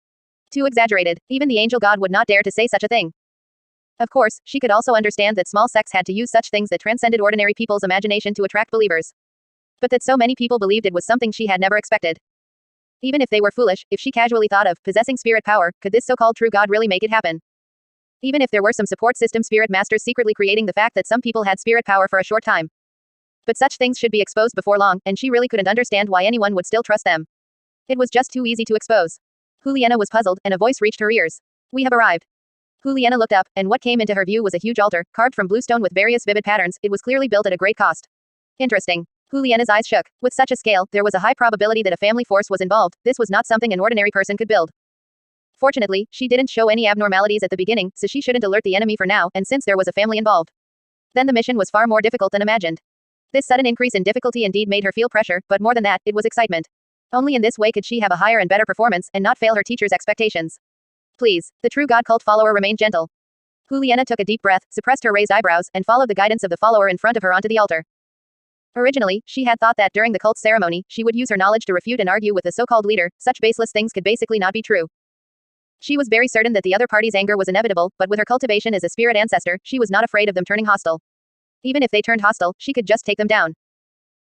Too exaggerated, even the angel god would not dare to say such a thing. Of course, she could also understand that small sects had to use such things that transcended ordinary people's imagination to attract believers. But that so many people believed it was something she had never expected. Even if they were foolish, if she casually thought of possessing spirit power, could this so-called True God really make it happen? Even if there were some support system spirit masters secretly creating the fact that some people had spirit power for a short time. But such things should be exposed before long, and she really couldn't understand why anyone would still trust them. It was just too easy to expose. Juliana was puzzled, and a voice reached her ears. We have arrived. Juliana looked up, and what came into her view was a huge altar, carved from blue stone with various vivid patterns. It was clearly built at a great cost. Interesting. Juliana's eyes shook. With such a scale, there was a high probability that a family force was involved. This was not something an ordinary person could build. Fortunately, she didn't show any abnormalities at the beginning, so she shouldn't alert the enemy for now, and since there was a family involved, then the mission was far more difficult than imagined. This sudden increase in difficulty indeed made her feel pressure, but more than that, it was excitement. Only in this way could she have a higher and better performance, and not fail her teacher's expectations. Please. The True God cult follower remained gentle. Juliana took a deep breath, suppressed her raised eyebrows, and followed the guidance of the follower in front of her onto the altar. Originally, she had thought that during the cult's ceremony, she would use her knowledge to refute and argue with the so-called leader. Such baseless things could basically not be true. She was very certain that the other party's anger was inevitable, but with her cultivation as a spirit ancestor, she was not afraid of them turning hostile. Even if they turned hostile, she could just take them down.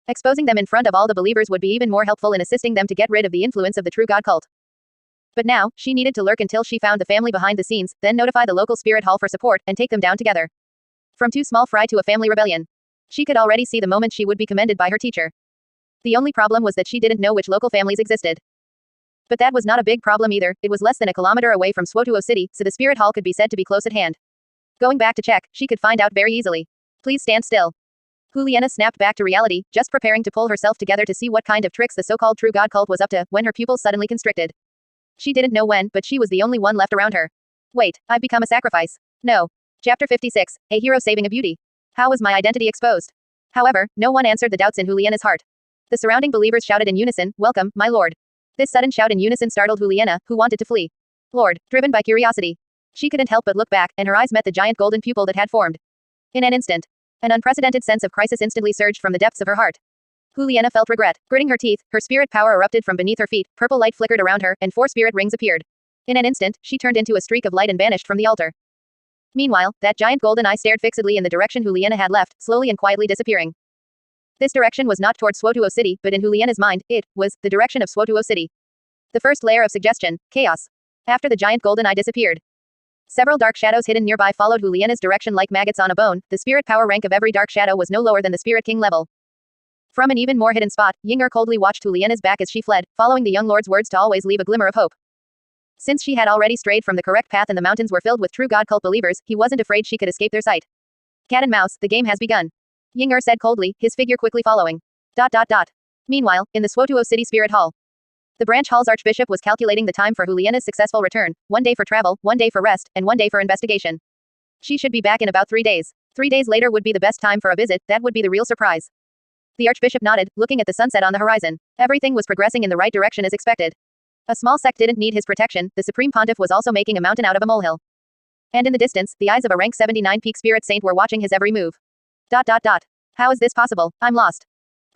Exposing them in front of all the believers would be even more helpful in assisting them to get rid of the influence of the True God cult. But now, she needed to lurk until she found the family behind the scenes, then notify the local spirit hall for support, and take them down together. From too small fry to a family rebellion. She could already see the moment she would be commended by her teacher. The only problem was that she didn't know which local families existed. But that was not a big problem either. It was less than a kilometer away from Swotuo City, so the spirit hall could be said to be close at hand. Going back to check, she could find out very easily. Please stand still. Juliana snapped back to reality, just preparing to pull herself together to see what kind of tricks the so-called True God cult was up to, when her pupils suddenly constricted. She didn't know when, but she was the only one left around her. Wait, I've become a sacrifice. No. Chapter 56, A Hero Saving a Beauty. How was my identity exposed? However, no one answered the doubts in Juliana's heart. The surrounding believers shouted in unison, "Welcome, my lord." This sudden shout in unison startled Juliana, who wanted to flee. Lord, driven by curiosity. She couldn't help but look back, and her eyes met the giant golden pupil that had formed. In an instant, an unprecedented sense of crisis instantly surged from the depths of her heart. Juliana felt regret. Gritting her teeth, her spirit power erupted from beneath her feet, purple light flickered around her, and 4 spirit rings appeared. In an instant, she turned into a streak of light and vanished from the altar. Meanwhile, that giant golden eye stared fixedly in the direction Juliana had left, slowly and quietly disappearing. This direction was not toward Swotuo City, but in Juliana's mind, it was the direction of Swotuo City. The first layer of suggestion, chaos. After the giant golden eye disappeared, several dark shadows hidden nearby followed Juliana's direction like maggots on a bone. The spirit power rank of every dark shadow was no lower than the Spirit King level. From an even more hidden spot, Yinger coldly watched Juliana's back as she fled, following the young lord's words to always leave a glimmer of hope. Since she had already strayed from the correct path and the mountains were filled with true God cult believers, he wasn't afraid she could escape their sight. Cat and mouse, the game has begun. Ying said coldly, his figure quickly following. Meanwhile, in the Swotuo City Spirit Hall. The branch hall's archbishop was calculating the time for Juliana's successful return, 1 day for travel, 1 day for rest, and 1 day for investigation. She should be back in about 3 days. 3 days later would be the best time for a visit, that would be the real surprise. The archbishop nodded, looking at the sunset on the horizon. Everything was progressing in the right direction as expected. A small sect didn't need his protection, the supreme pontiff was also making a mountain out of a molehill. And in the distance, the eyes of a rank 79 peak spirit saint were watching his every move. How is this possible? I'm lost.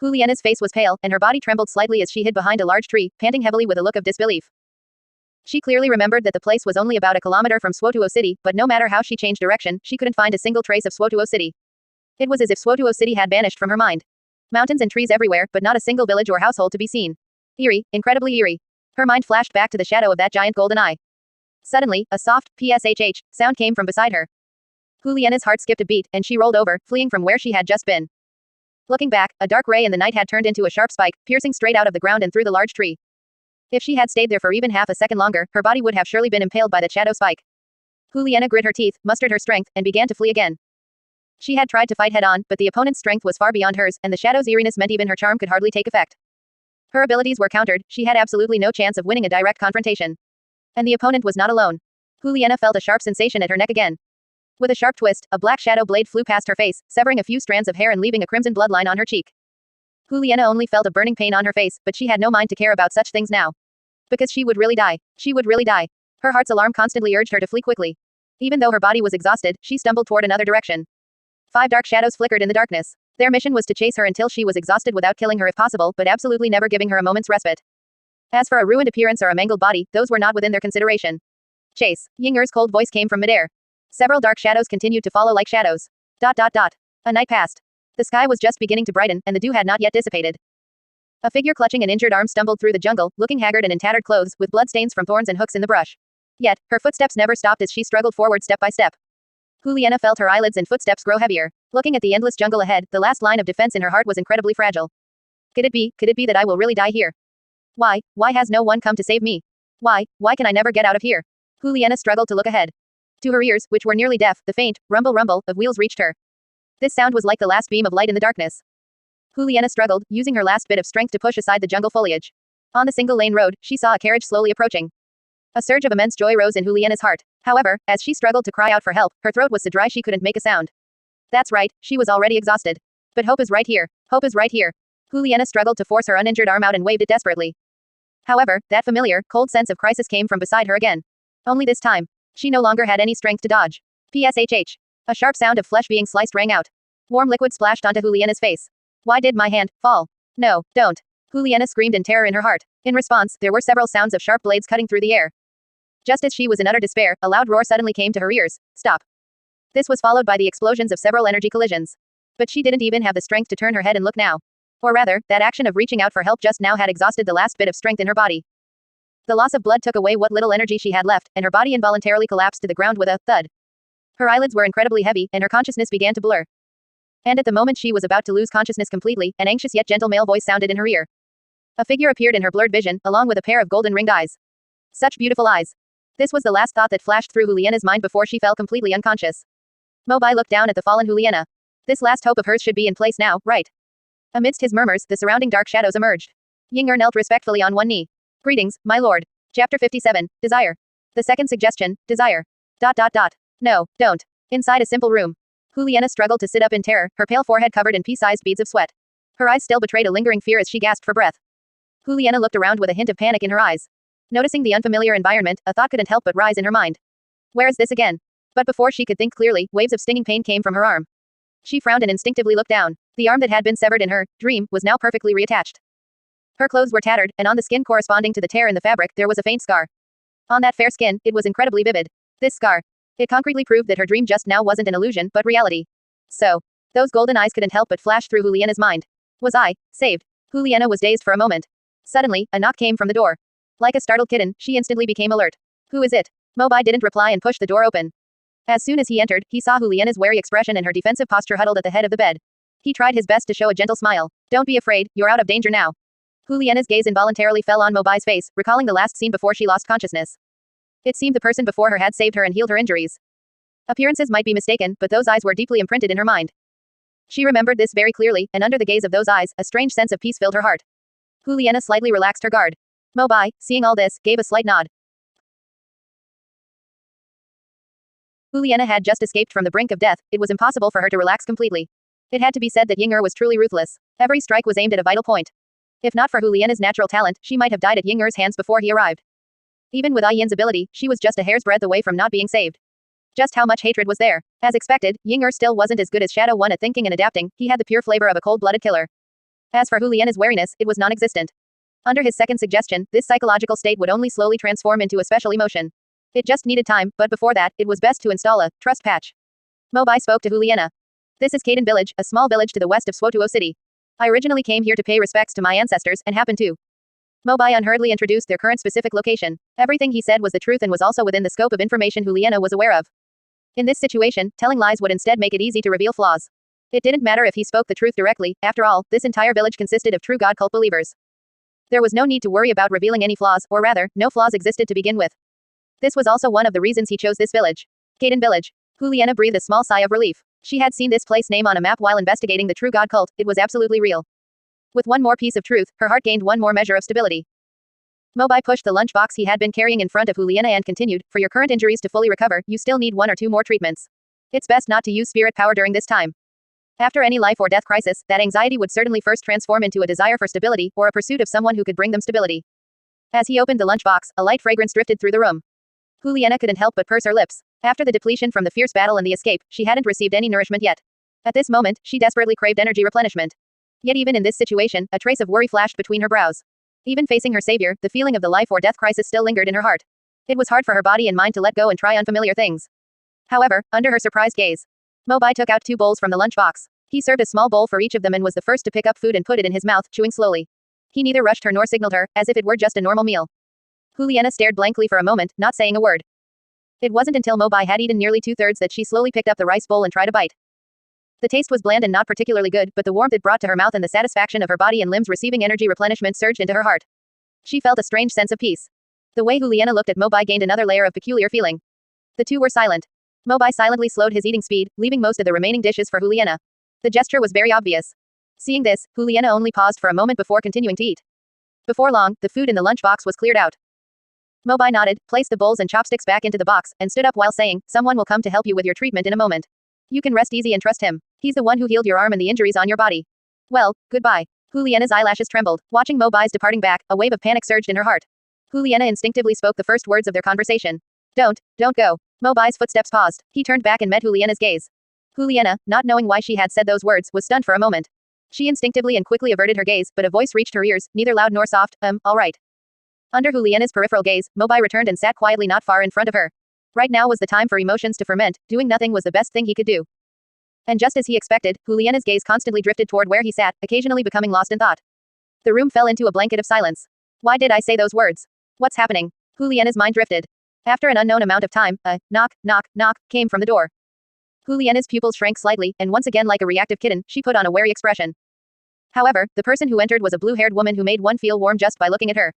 Juliana's face was pale, and her body trembled slightly as she hid behind a large tree, panting heavily with a look of disbelief. She clearly remembered that the place was only about a kilometer from Swotuo City, but no matter how she changed direction, she couldn't find a single trace of Swotuo City. It was as if Swotuo City had vanished from her mind. Mountains and trees everywhere, but not a single village or household to be seen. Eerie, incredibly eerie. Her mind flashed back to the shadow of that giant golden eye. Suddenly, a soft, pshh, sound came from beside her. Juliana's heart skipped a beat, and she rolled over, fleeing from where she had just been. Looking back, a dark ray in the night had turned into a sharp spike, piercing straight out of the ground and through the large tree. If she had stayed there for even half a second longer, her body would have surely been impaled by the shadow spike. Juliana grit her teeth, mustered her strength, and began to flee again. She had tried to fight head-on, but the opponent's strength was far beyond hers, and the shadow's eeriness meant even her charm could hardly take effect. Her abilities were countered, she had absolutely no chance of winning a direct confrontation. And the opponent was not alone. Juliana felt a sharp sensation at her neck again. With a sharp twist, a black shadow blade flew past her face, severing a few strands of hair and leaving a crimson bloodline on her cheek. Juliana only felt a burning pain on her face, but she had no mind to care about such things now. Because she would really die. She would really die. Her heart's alarm constantly urged her to flee quickly. Even though her body was exhausted, she stumbled toward another direction. 5 dark shadows flickered in the darkness. Their mission was to chase her until she was exhausted without killing her if possible, but absolutely never giving her a moment's respite. As for a ruined appearance or a mangled body, those were not within their consideration. Chase. Ying's cold voice came from midair. Several dark shadows continued to follow like shadows. A night passed. The sky was just beginning to brighten, and the dew had not yet dissipated. A figure clutching an injured arm stumbled through the jungle, looking haggard and in tattered clothes, with bloodstains from thorns and hooks in the brush. Yet, her footsteps never stopped as she struggled forward step by step. Juliana felt her eyelids and footsteps grow heavier. Looking at the endless jungle ahead, the last line of defense in her heart was incredibly fragile. Could it be that I will really die here? Why has no one come to save me? Why can I never get out of here? Juliana struggled to look ahead. To her ears, which were nearly deaf, the faint, rumble of wheels reached her. This sound was like the last beam of light in the darkness. Juliana struggled, using her last bit of strength to push aside the jungle foliage. On the single-lane road, she saw a carriage slowly approaching. A surge of immense joy rose in Juliana's heart. However, as she struggled to cry out for help, her throat was so dry she couldn't make a sound. That's right, she was already exhausted. But hope is right here. Hope is right here. Juliana struggled to force her uninjured arm out and waved it desperately. However, that familiar, cold sense of crisis came from beside her again. Only this time. She no longer had any strength to dodge. Pshh. A sharp sound of flesh being sliced rang out. Warm liquid splashed onto Juliana's face. Why did my hand fall? No, don't. Juliana screamed in terror in her heart. In response, there were several sounds of sharp blades cutting through the air. Just as she was in utter despair, a loud roar suddenly came to her ears. Stop. This was followed by the explosions of several energy collisions. But she didn't even have the strength to turn her head and look now. Or rather, that action of reaching out for help just now had exhausted the last bit of strength in her body. The loss of blood took away what little energy she had left, and her body involuntarily collapsed to the ground with a thud. Her eyelids were incredibly heavy, and her consciousness began to blur. And at the moment she was about to lose consciousness completely, an anxious yet gentle male voice sounded in her ear. A figure appeared in her blurred vision, along with a pair of golden ringed eyes. Such beautiful eyes. This was the last thought that flashed through Juliana's mind before she fell completely unconscious. Mobai looked down at the fallen Juliana. This last hope of hers should be in place now, right? Amidst his murmurs, the surrounding dark shadows emerged. Ying knelt respectfully on one knee. Greetings, my lord. Chapter 57, Desire. The second suggestion, Desire. No, don't. Inside a simple room. Juliana struggled to sit up in terror, her pale forehead covered in pea-sized beads of sweat. Her eyes still betrayed a lingering fear as she gasped for breath. Juliana looked around with a hint of panic in her eyes. Noticing the unfamiliar environment, a thought couldn't help but rise in her mind. Where is this again? But before she could think clearly, waves of stinging pain came from her arm. She frowned and instinctively looked down. The arm that had been severed in her dream was now perfectly reattached. Her clothes were tattered, and on the skin corresponding to the tear in the fabric, there was a faint scar. On that fair skin, it was incredibly vivid. This scar. It concretely proved that her dream just now wasn't an illusion, but reality. So, those golden eyes couldn't help but flash through Juliana's mind. Was I saved? Juliana was dazed for a moment. Suddenly, a knock came from the door. Like a startled kitten, she instantly became alert. Who is it? Mobai didn't reply and pushed the door open. As soon as he entered, he saw Juliana's wary expression and her defensive posture huddled at the head of the bed. He tried his best to show a gentle smile. Don't be afraid, you're out of danger now. Juliana's gaze involuntarily fell on Mobai's face, recalling the last scene before she lost consciousness. It seemed the person before her had saved her and healed her injuries. Appearances might be mistaken, but those eyes were deeply imprinted in her mind. She remembered this very clearly, and under the gaze of those eyes, a strange sense of peace filled her heart. Juliana slightly relaxed her guard. Mobai, seeing all this, gave a slight nod. Juliana had just escaped from the brink of death, it was impossible for her to relax completely. It had to be said that Ying was truly ruthless. Every strike was aimed at a vital point. If not for Juliana's natural talent, she might have died at Ying hands before he arrived. Even with Yin's ability, she was just a hair's breadth away from not being saved. Just how much hatred was there? As expected, Ying still wasn't as good as Shadow 1 at thinking and adapting, he had the pure flavor of a cold-blooded killer. As for Juliana's wariness, it was non-existent. Under his second suggestion, this psychological state would only slowly transform into a special emotion. It just needed time, but before that, it was best to install a trust patch. Mobai spoke to Juliana. This is N.A.N village, a small village to the west of Swotuo City. I originally came here to pay respects to my ancestors, and happened to. Mobai unhurriedly introduced their current specific location. Everything he said was the truth and was also within the scope of information Juliana was aware of. In this situation, telling lies would instead make it easy to reveal flaws. It didn't matter if he spoke the truth directly, after all, this entire village consisted of true God cult believers. There was no need to worry about revealing any flaws, or rather, no flaws existed to begin with. This was also one of the reasons he chose this village. N.A.N village. Juliana breathed a small sigh of relief. She had seen this place name on a map while investigating the true God cult, it was absolutely real. With one more piece of truth, her heart gained one more measure of stability. Mobai pushed the lunchbox he had been carrying in front of Juliana and continued, for your current injuries to fully recover, you still need 1 or 2 more treatments. It's best not to use spirit power during this time. After any life or death crisis, that anxiety would certainly first transform into a desire for stability, or a pursuit of someone who could bring them stability. As he opened the lunchbox, a light fragrance drifted through the room. Juliana couldn't help but purse her lips. After the depletion from the fierce battle and the escape, she hadn't received any nourishment yet. At this moment, she desperately craved energy replenishment. Yet even in this situation, a trace of worry flashed between her brows. Even facing her savior, the feeling of the life or death crisis still lingered in her heart. It was hard for her body and mind to let go and try unfamiliar things. However, under her surprised gaze, Mobai took out 2 bowls from the lunchbox. He served a small bowl for each of them and was the first to pick up food and put it in his mouth, chewing slowly. He neither rushed her nor signaled her, as if it were just a normal meal. Juliana stared blankly for a moment, not saying a word. It wasn't until Mobai had eaten nearly 2/3 that she slowly picked up the rice bowl and tried a bite. The taste was bland and not particularly good, but the warmth it brought to her mouth and the satisfaction of her body and limbs receiving energy replenishment surged into her heart. She felt a strange sense of peace. The way Juliana looked at Mobai gained another layer of peculiar feeling. The two were silent. Mobai silently slowed his eating speed, leaving most of the remaining dishes for Juliana. The gesture was very obvious. Seeing this, Juliana only paused for a moment before continuing to eat. Before long, the food in the lunchbox was cleared out. Mobai nodded, placed the bowls and chopsticks back into the box, and stood up while saying, someone will come to help you with your treatment in a moment. You can rest easy and trust him. He's the one who healed your arm and the injuries on your body. Well, goodbye. Juliana's eyelashes trembled. Watching Mobai's departing back, a wave of panic surged in her heart. Juliana instinctively spoke the first words of their conversation. Don't go. Mobai's footsteps paused. He turned back and met Juliana's gaze. Juliana, not knowing why she had said those words, was stunned for a moment. She instinctively and quickly averted her gaze, but a voice reached her ears, neither loud nor soft, all right. Under Juliana's peripheral gaze, Mobai returned and sat quietly not far in front of her. Right now was the time for emotions to ferment, doing nothing was the best thing he could do. And just as he expected, Juliana's gaze constantly drifted toward where he sat, occasionally becoming lost in thought. The room fell into a blanket of silence. Why did I say those words? What's happening? Juliana's mind drifted. After an unknown amount of time, a knock, came from the door. Juliana's pupils shrank slightly, and once again like a reactive kitten, she put on a wary expression. However, the person who entered was a blue-haired woman who made one feel warm just by looking at her.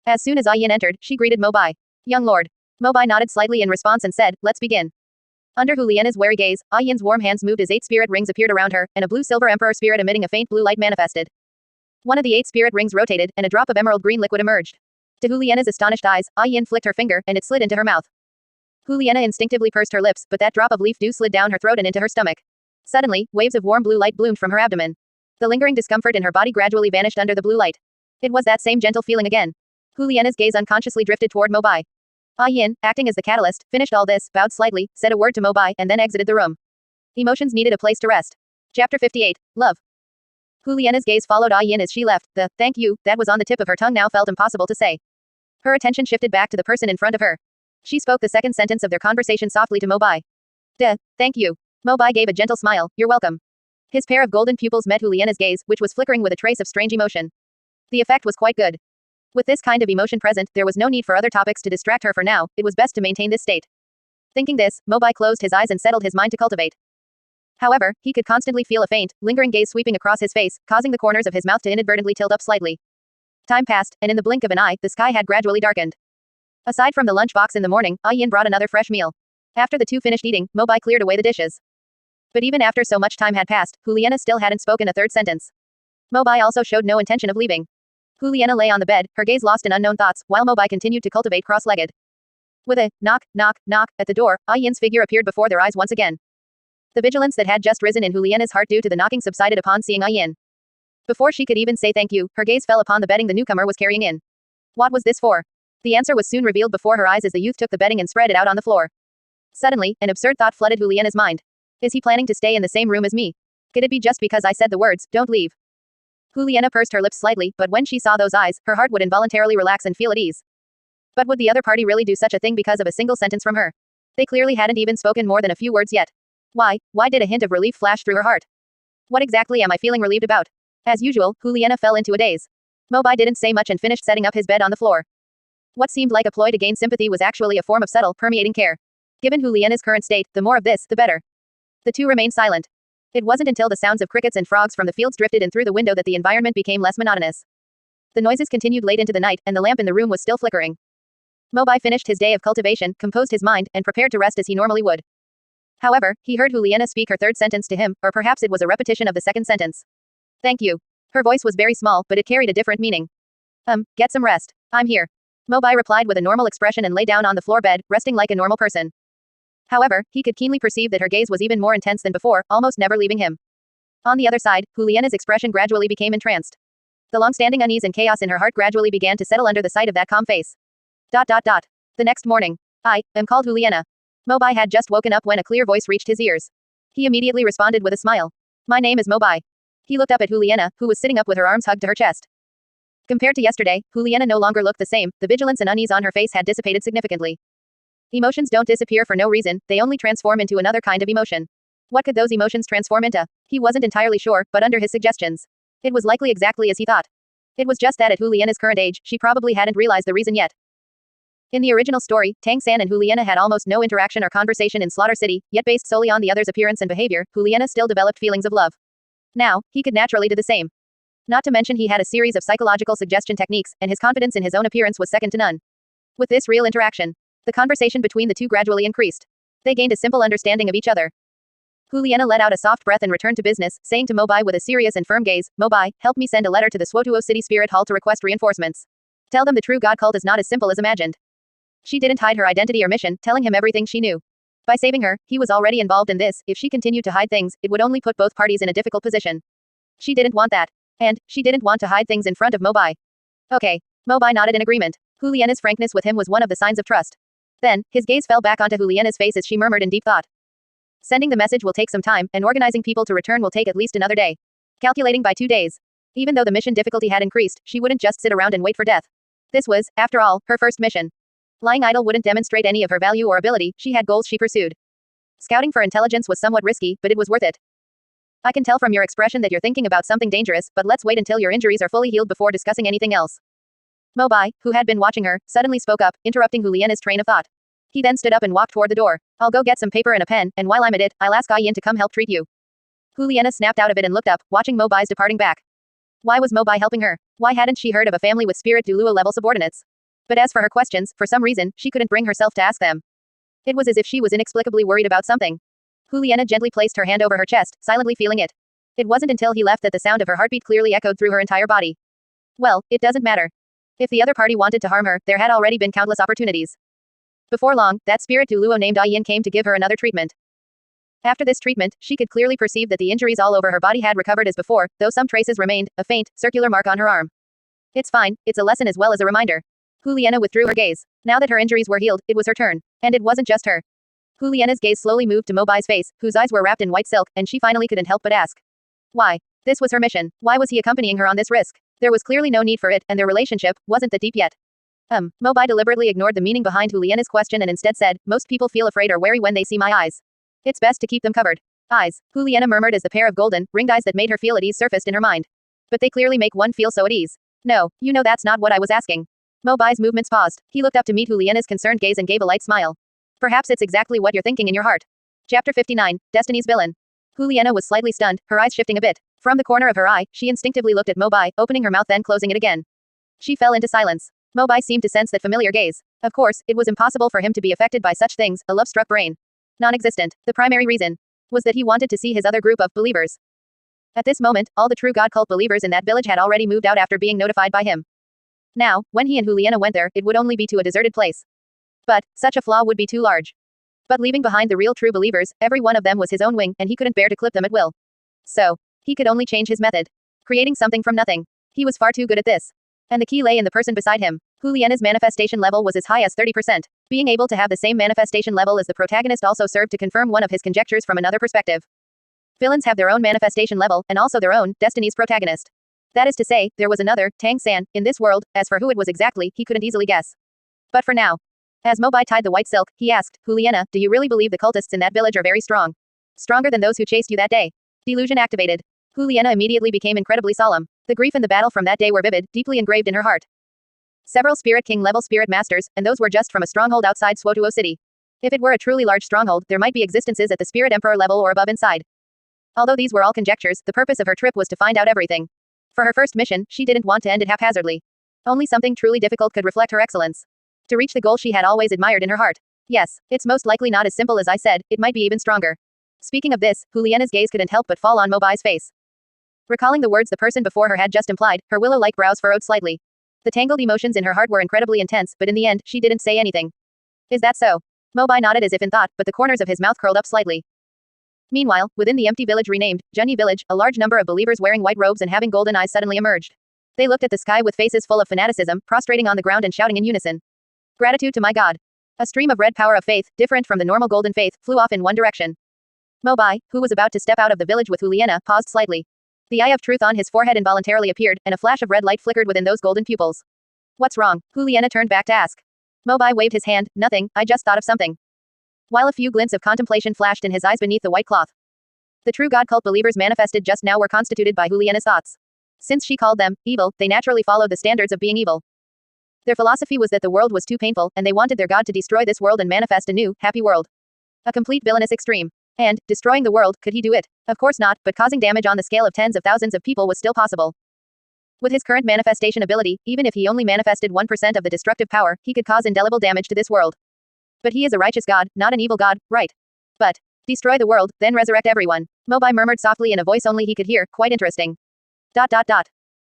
As soon as N.A.N entered, she greeted Mobai. Young lord. Mobai nodded slightly in response and said, let's begin. Under Juliana's wary gaze, N.A.N's warm hands moved as 8 spirit rings appeared around her, and a blue-silver emperor spirit emitting a faint blue light manifested. One of the 8 spirit rings rotated, and a drop of emerald green liquid emerged. To Juliana's astonished eyes, N.A.N flicked her finger, and it slid into her mouth. Juliana instinctively pursed her lips, but that drop of leaf dew slid down her throat and into her stomach. Suddenly, waves of warm blue light bloomed from her abdomen. The lingering discomfort in her body gradually vanished under the blue light. It was that same gentle feeling again. Juliana's gaze unconsciously drifted toward Mobai. N.A.N, acting as the catalyst, finished all this, bowed slightly, said a word to Mobai, and then exited the room. Emotions needed a place to rest. Chapter 58. Love. Juliana's gaze followed N.A.N as she left. The thank you that was on the tip of her tongue now felt impossible to say. Her attention shifted back to the person in front of her. She spoke the second sentence of their conversation softly to Mobai. Thank you. Mobai gave a gentle smile. You're welcome. His pair of golden pupils met Juliana's gaze, which was flickering with a trace of strange emotion. The effect was quite good. With this kind of emotion present, there was no need for other topics to distract her for now, it was best to maintain this state. Thinking this, Mobai closed his eyes and settled his mind to cultivate. However, he could constantly feel a faint, lingering gaze sweeping across his face, causing the corners of his mouth to inadvertently tilt up slightly. Time passed, and in the blink of an eye, the sky had gradually darkened. Aside from the lunchbox in the morning, Ian brought another fresh meal. After the two finished eating, Mobai cleared away the dishes. But even after so much time had passed, Juliana still hadn't spoken a third sentence. Mobai also showed no intention of leaving. Juliana lay on the bed, her gaze lost in unknown thoughts, while Mobai continued to cultivate cross-legged. With a knock, knock, knock at the door, Ian's figure appeared before their eyes once again. The vigilance that had just risen in Juliana's heart due to the knocking subsided upon seeing Ian. Before she could even say thank you, her gaze fell upon the bedding the newcomer was carrying in. What was this for? The answer was soon revealed before her eyes as the youth took the bedding and spread it out on the floor. Suddenly, an absurd thought flooded Juliana's mind. Is he planning to stay in the same room as me? Could it be just because I said the words, don't leave? Juliana pursed her lips slightly, but when she saw those eyes, her heart would involuntarily relax and feel at ease. But would the other party really do such a thing because of a single sentence from her? They clearly hadn't even spoken more than a few words yet. Why did a hint of relief flash through her heart? What exactly am I feeling relieved about? As usual, Juliana fell into a daze. Mobai didn't say much and finished setting up his bed on the floor. What seemed like a ploy to gain sympathy was actually a form of subtle, permeating care. Given Juliana's current state, the more of this, the better. The two remained silent. It wasn't until the sounds of crickets and frogs from the fields drifted in through the window that the environment became less monotonous. The noises continued late into the night, and the lamp in the room was still flickering. Mobai finished his day of cultivation, composed his mind, and prepared to rest as he normally would. However, he heard Juliana speak her third sentence to him, or perhaps it was a repetition of the second sentence. Thank you. Her voice was very small, but it carried a different meaning. Get some rest. I'm here. Mobai replied with a normal expression and lay down on the floor bed, resting like a normal person. However, he could keenly perceive that her gaze was even more intense than before, almost never leaving him. On the other side, Juliana's expression gradually became entranced. The long-standing unease and chaos in her heart gradually began to settle under the sight of that calm face. The next morning. I am called Juliana. Mobai had just woken up when a clear voice reached his ears. He immediately responded with a smile. My name is Mobai. He looked up at Juliana, who was sitting up with her arms hugged to her chest. Compared to yesterday, Juliana no longer looked the same, the vigilance and unease on her face had dissipated significantly. Emotions don't disappear for no reason, they only transform into another kind of emotion. What could those emotions transform into? He wasn't entirely sure, but under his suggestions, it was likely exactly as he thought. It was just that at Juliana's current age, she probably hadn't realized the reason yet. In the original story, N.A.N and Juliana had almost no interaction or conversation in Slaughter City, yet based solely on the other's appearance and behavior, Juliana still developed feelings of love. Now, he could naturally do the same. Not to mention he had a series of psychological suggestion techniques, and his confidence in his own appearance was second to none. With this real interaction, the conversation between the two gradually increased. They gained a simple understanding of each other. Juliana let out a soft breath and returned to business, saying to Mobai with a serious and firm gaze, Mobai, help me send a letter to the Swotuo City Spirit Hall to request reinforcements. Tell them the true God cult is not as simple as imagined. She didn't hide her identity or mission, telling him everything she knew. By saving her, he was already involved in this. If she continued to hide things, it would only put both parties in a difficult position. She didn't want that. And she didn't want to hide things in front of Mobai. Okay. Mobai nodded in agreement. Juliana's frankness with him was one of the signs of trust. Then, his gaze fell back onto Juliana's face as she murmured in deep thought. Sending the message will take some time, and organizing people to return will take at least another day. Calculating by 2 days. Even though the mission difficulty had increased, she wouldn't just sit around and wait for death. This was, after all, her first mission. Lying idle wouldn't demonstrate any of her value or ability, she had goals she pursued. Scouting for intelligence was somewhat risky, but it was worth it. I can tell from your expression that you're thinking about something dangerous, but let's wait until your injuries are fully healed before discussing anything else. Mobai, who had been watching her, suddenly spoke up, interrupting Juliana's train of thought. He then stood up and walked toward the door. I'll go get some paper and a pen, and while I'm at it, I'll ask Ian to come help treat you. Juliana snapped out of it and looked up, watching Mobai's departing back. Why was Mobai helping her? Why hadn't she heard of a family with Spirit Duluo level subordinates? But as for her questions, for some reason, she couldn't bring herself to ask them. It was as if she was inexplicably worried about something. Juliana gently placed her hand over her chest, silently feeling it. It wasn't until he left that the sound of her heartbeat clearly echoed through her entire body. Well, it doesn't matter. If the other party wanted to harm her, there had already been countless opportunities. Before long, that Spirit Duluo named Ian came to give her another treatment. After this treatment, she could clearly perceive that the injuries all over her body had recovered as before, though some traces remained, a faint, circular mark on her arm. It's fine, it's a lesson as well as a reminder. Juliana withdrew her gaze. Now that her injuries were healed, it was her turn. And it wasn't just her. Juliana's gaze slowly moved to Mobai's face, whose eyes were wrapped in white silk, and she finally couldn't help but ask. Why? This was her mission. Why was he accompanying her on this risk? There was clearly no need for it, and their relationship wasn't that deep yet. Mobai deliberately ignored the meaning behind Juliana's question and instead said, most people feel afraid or wary when they see my eyes. It's best to keep them covered. Eyes, Juliana murmured as the pair of golden, ringed eyes that made her feel at ease surfaced in her mind. But they clearly make one feel so at ease. No, you know that's not what I was asking. Mobai's movements paused. He looked up to meet Juliana's concerned gaze and gave a light smile. Perhaps it's exactly what you're thinking in your heart. Chapter 59, Destiny's Villain. Juliana was slightly stunned, her eyes shifting a bit. From the corner of her eye, she instinctively looked at Mobai, opening her mouth then closing it again. She fell into silence. Mobai seemed to sense that familiar gaze. Of course, it was impossible for him to be affected by such things, a love-struck brain. Non-existent. The primary reason was that he wanted to see his other group of believers. At this moment, all the true God cult believers in that village had already moved out after being notified by him. Now, when he and Juliana went there, it would only be to a deserted place. But, such a flaw would be too large. But leaving behind the real true believers, every one of them was his own wing, and he couldn't bear to clip them at will. So, he could only change his method. Creating something from nothing. He was far too good at this. And the key lay in the person beside him. Juliana's manifestation level was as high as 30%. Being able to have the same manifestation level as the protagonist also served to confirm one of his conjectures from another perspective. Villains have their own manifestation level, and also their own, destiny's protagonist. That is to say, there was another, N.A.N, in this world, as for who it was exactly, he couldn't easily guess. But for now. As Mobai tied the white silk, he asked, Juliana, do you really believe the cultists in that village are very strong? Stronger than those who chased you that day? Delusion activated. Juliana immediately became incredibly solemn. The grief and the battle from that day were vivid, deeply engraved in her heart. Several Spirit King level spirit masters, and those were just from a stronghold outside Swotuo City. If it were a truly large stronghold, there might be existences at the Spirit Emperor level or above inside. Although these were all conjectures, the purpose of her trip was to find out everything. For her first mission, she didn't want to end it haphazardly. Only something truly difficult could reflect her excellence. To reach the goal she had always admired in her heart. Yes, it's most likely not as simple as I said, it might be even stronger. Speaking of this, Juliana's gaze couldn't help but fall on Mobai's face. Recalling the words the person before her had just implied, her willow-like brows furrowed slightly. The tangled emotions in her heart were incredibly intense, but in the end, she didn't say anything. Is that so? Mobai nodded as if in thought, but the corners of his mouth curled up slightly. Meanwhile, within the empty village renamed Junyi Village, a large number of believers wearing white robes and having golden eyes suddenly emerged. They looked at the sky with faces full of fanaticism, prostrating on the ground and shouting in unison. Gratitude to my God. A stream of red power of faith, different from the normal golden faith, flew off in one direction. Mobai, who was about to step out of the village with Juliana, paused slightly. The eye of truth on his forehead involuntarily appeared, and a flash of red light flickered within those golden pupils. What's wrong? Juliana turned back to ask. Mobai waved his hand, nothing, I just thought of something. While a few glints of contemplation flashed in his eyes beneath the white cloth. The true God cult believers manifested just now were constituted by Juliana's thoughts. Since she called them evil, they naturally followed the standards of being evil. Their philosophy was that the world was too painful, and they wanted their God to destroy this world and manifest a new, happy world. A complete villainous extreme. And, destroying the world, could he do it? Of course not, but causing damage on the scale of tens of thousands of people was still possible. With his current manifestation ability, even if he only manifested 1% of the destructive power, he could cause indelible damage to this world. But he is a righteous God, not an evil God, right? But, destroy the world, then resurrect everyone. Mobai murmured softly in a voice only he could hear, quite interesting. ...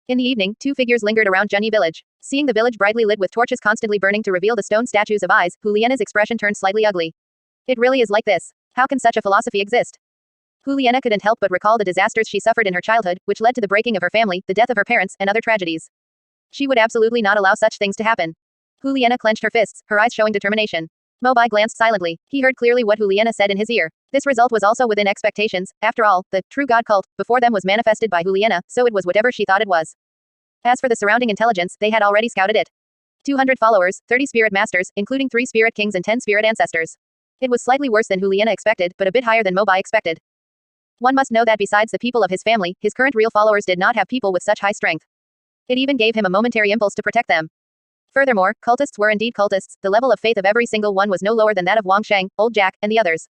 In the evening, two figures lingered around Junyi village. Seeing the village brightly lit with torches constantly burning to reveal the stone statues of eyes, Juliana's expression turned slightly ugly. It really is like this. How can such a philosophy exist? Juliana couldn't help but recall the disasters she suffered in her childhood, which led to the breaking of her family, the death of her parents, and other tragedies. She would absolutely not allow such things to happen. Juliana clenched her fists, her eyes showing determination. Mobai glanced silently. He heard clearly what Juliana said in his ear. This result was also within expectations. After all, the true God cult before them was manifested by Juliana, so it was whatever she thought it was. As for the surrounding intelligence, they had already scouted it. 200 followers, 30 spirit masters, including 3 spirit kings and 10 spirit ancestors. It was slightly worse than Juliana expected, but a bit higher than Mobai expected. One must know that besides the people of his family, his current real followers did not have people with such high strength. It even gave him a momentary impulse to protect them. Furthermore, cultists were indeed cultists, the level of faith of every single one was no lower than that of Wang Sheng, Old Jack, and the others.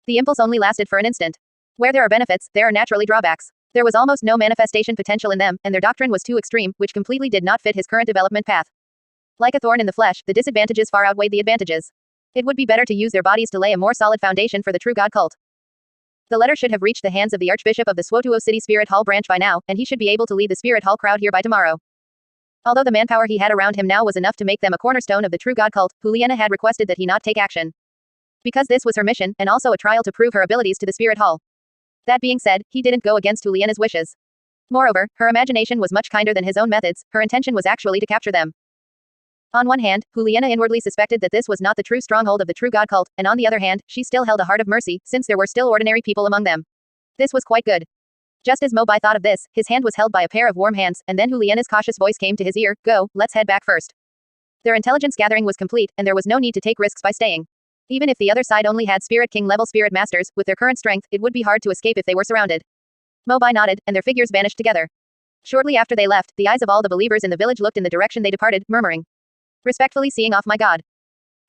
The impulse only lasted for an instant. Where there are benefits, there are naturally drawbacks. There was almost no manifestation potential in them, and their doctrine was too extreme, which completely did not fit his current development path. Like a thorn in the flesh, the disadvantages far outweighed the advantages. It would be better to use their bodies to lay a more solid foundation for the true God cult. The letter should have reached the hands of the Archbishop of the Swotuo City Spirit Hall branch by now, and he should be able to lead the Spirit Hall crowd here by tomorrow. Although the manpower he had around him now was enough to make them a cornerstone of the true God cult, Juliana had requested that he not take action. Because this was her mission, and also a trial to prove her abilities to the Spirit Hall. That being said, he didn't go against Juliana's wishes. Moreover, her imagination was much kinder than his own methods, her intention was actually to capture them. On one hand, Juliana inwardly suspected that this was not the true stronghold of the true God cult, and on the other hand, she still held a heart of mercy, since there were still ordinary people among them. This was quite good. Just as Mobai thought of this, his hand was held by a pair of warm hands, and then Juliana's cautious voice came to his ear, go, let's head back first. Their intelligence gathering was complete, and there was no need to take risks by staying. Even if the other side only had Spirit King level Spirit Masters, with their current strength, it would be hard to escape if they were surrounded. Mobai nodded, and their figures vanished together. Shortly after they left, the eyes of all the believers in the village looked in the direction they departed, murmuring. Respectfully seeing off my God.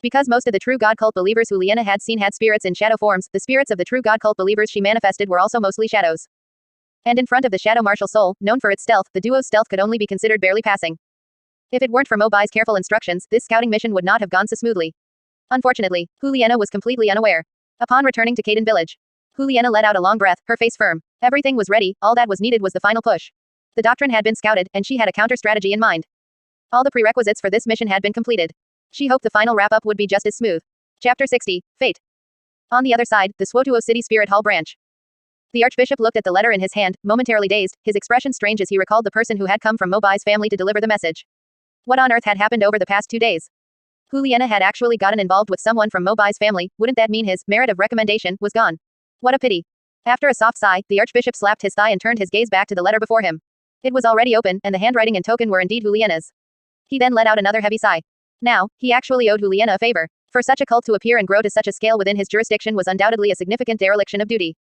Because most of the true God cult believers Juliana had seen had spirits in shadow forms, the spirits of the true God cult believers she manifested were also mostly shadows. And in front of the shadow martial soul, known for its stealth, the duo's stealth could only be considered barely passing. If it weren't for Mobai's careful instructions, this scouting mission would not have gone so smoothly. Unfortunately, Juliana was completely unaware. Upon returning to Caden village, Juliana let out a long breath, her face firm. Everything was ready, all that was needed was the final push. The doctrine had been scouted, and she had a counter-strategy in mind. All the prerequisites for this mission had been completed. She hoped the final wrap-up would be just as smooth. Chapter 60, Fate. On the other side, the Swotuo City Spirit Hall branch. The Archbishop looked at the letter in his hand, momentarily dazed, his expression strange as he recalled the person who had come from Mobai's family to deliver the message. What on earth had happened over the past 2 days? Juliana had actually gotten involved with someone from Mobai's family, wouldn't that mean his merit of recommendation was gone? What a pity. After a soft sigh, the Archbishop slapped his thigh and turned his gaze back to the letter before him. It was already open, and the handwriting and token were indeed Juliana's. He then let out another heavy sigh. Now, he actually owed Juliana a favor. For such a cult to appear and grow to such a scale within his jurisdiction was undoubtedly a significant dereliction of duty.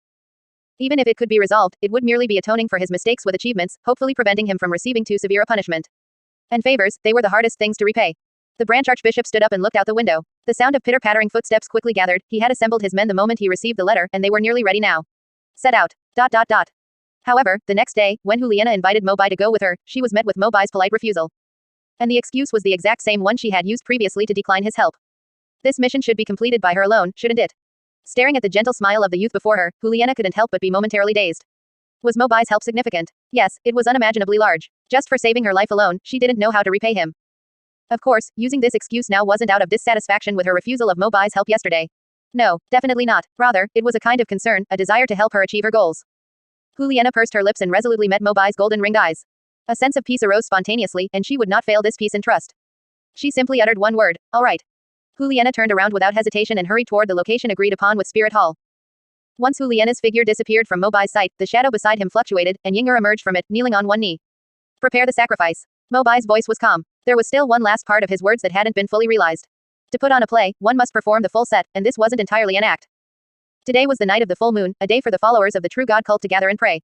Even if it could be resolved, it would merely be atoning for his mistakes with achievements, hopefully preventing him from receiving too severe a punishment. And favors, they were the hardest things to repay. The branch archbishop stood up and looked out the window. The sound of pitter-pattering footsteps quickly gathered. He had assembled his men the moment he received the letter, and they were nearly ready now. Set out. ... However, the next day, when Juliana invited Mobai to go with her, she was met with Mobai's polite refusal. And the excuse was the exact same one she had used previously to decline his help. This mission should be completed by her alone, shouldn't it? Staring at the gentle smile of the youth before her, Juliana couldn't help but be momentarily dazed. Was Mobai's help significant? Yes, it was unimaginably large. Just for saving her life alone, she didn't know how to repay him. Of course, using this excuse now wasn't out of dissatisfaction with her refusal of Mobai's help yesterday. No, definitely not. Rather, it was a kind of concern, a desire to help her achieve her goals. Juliana pursed her lips and resolutely met Mobai's golden-ringed eyes. A sense of peace arose spontaneously, and she would not fail this peace and trust. She simply uttered one word, all right. Juliana turned around without hesitation and hurried toward the location agreed upon with Spirit Hall. Once Juliana's figure disappeared from Mobai's sight, the shadow beside him fluctuated, and Yinger emerged from it, kneeling on one knee. Prepare the sacrifice. Mobai's voice was calm. There was still one last part of his words that hadn't been fully realized. To put on a play, one must perform the full set, and this wasn't entirely an act. Today was the night of the full moon, a day for the followers of the true god cult to gather and pray.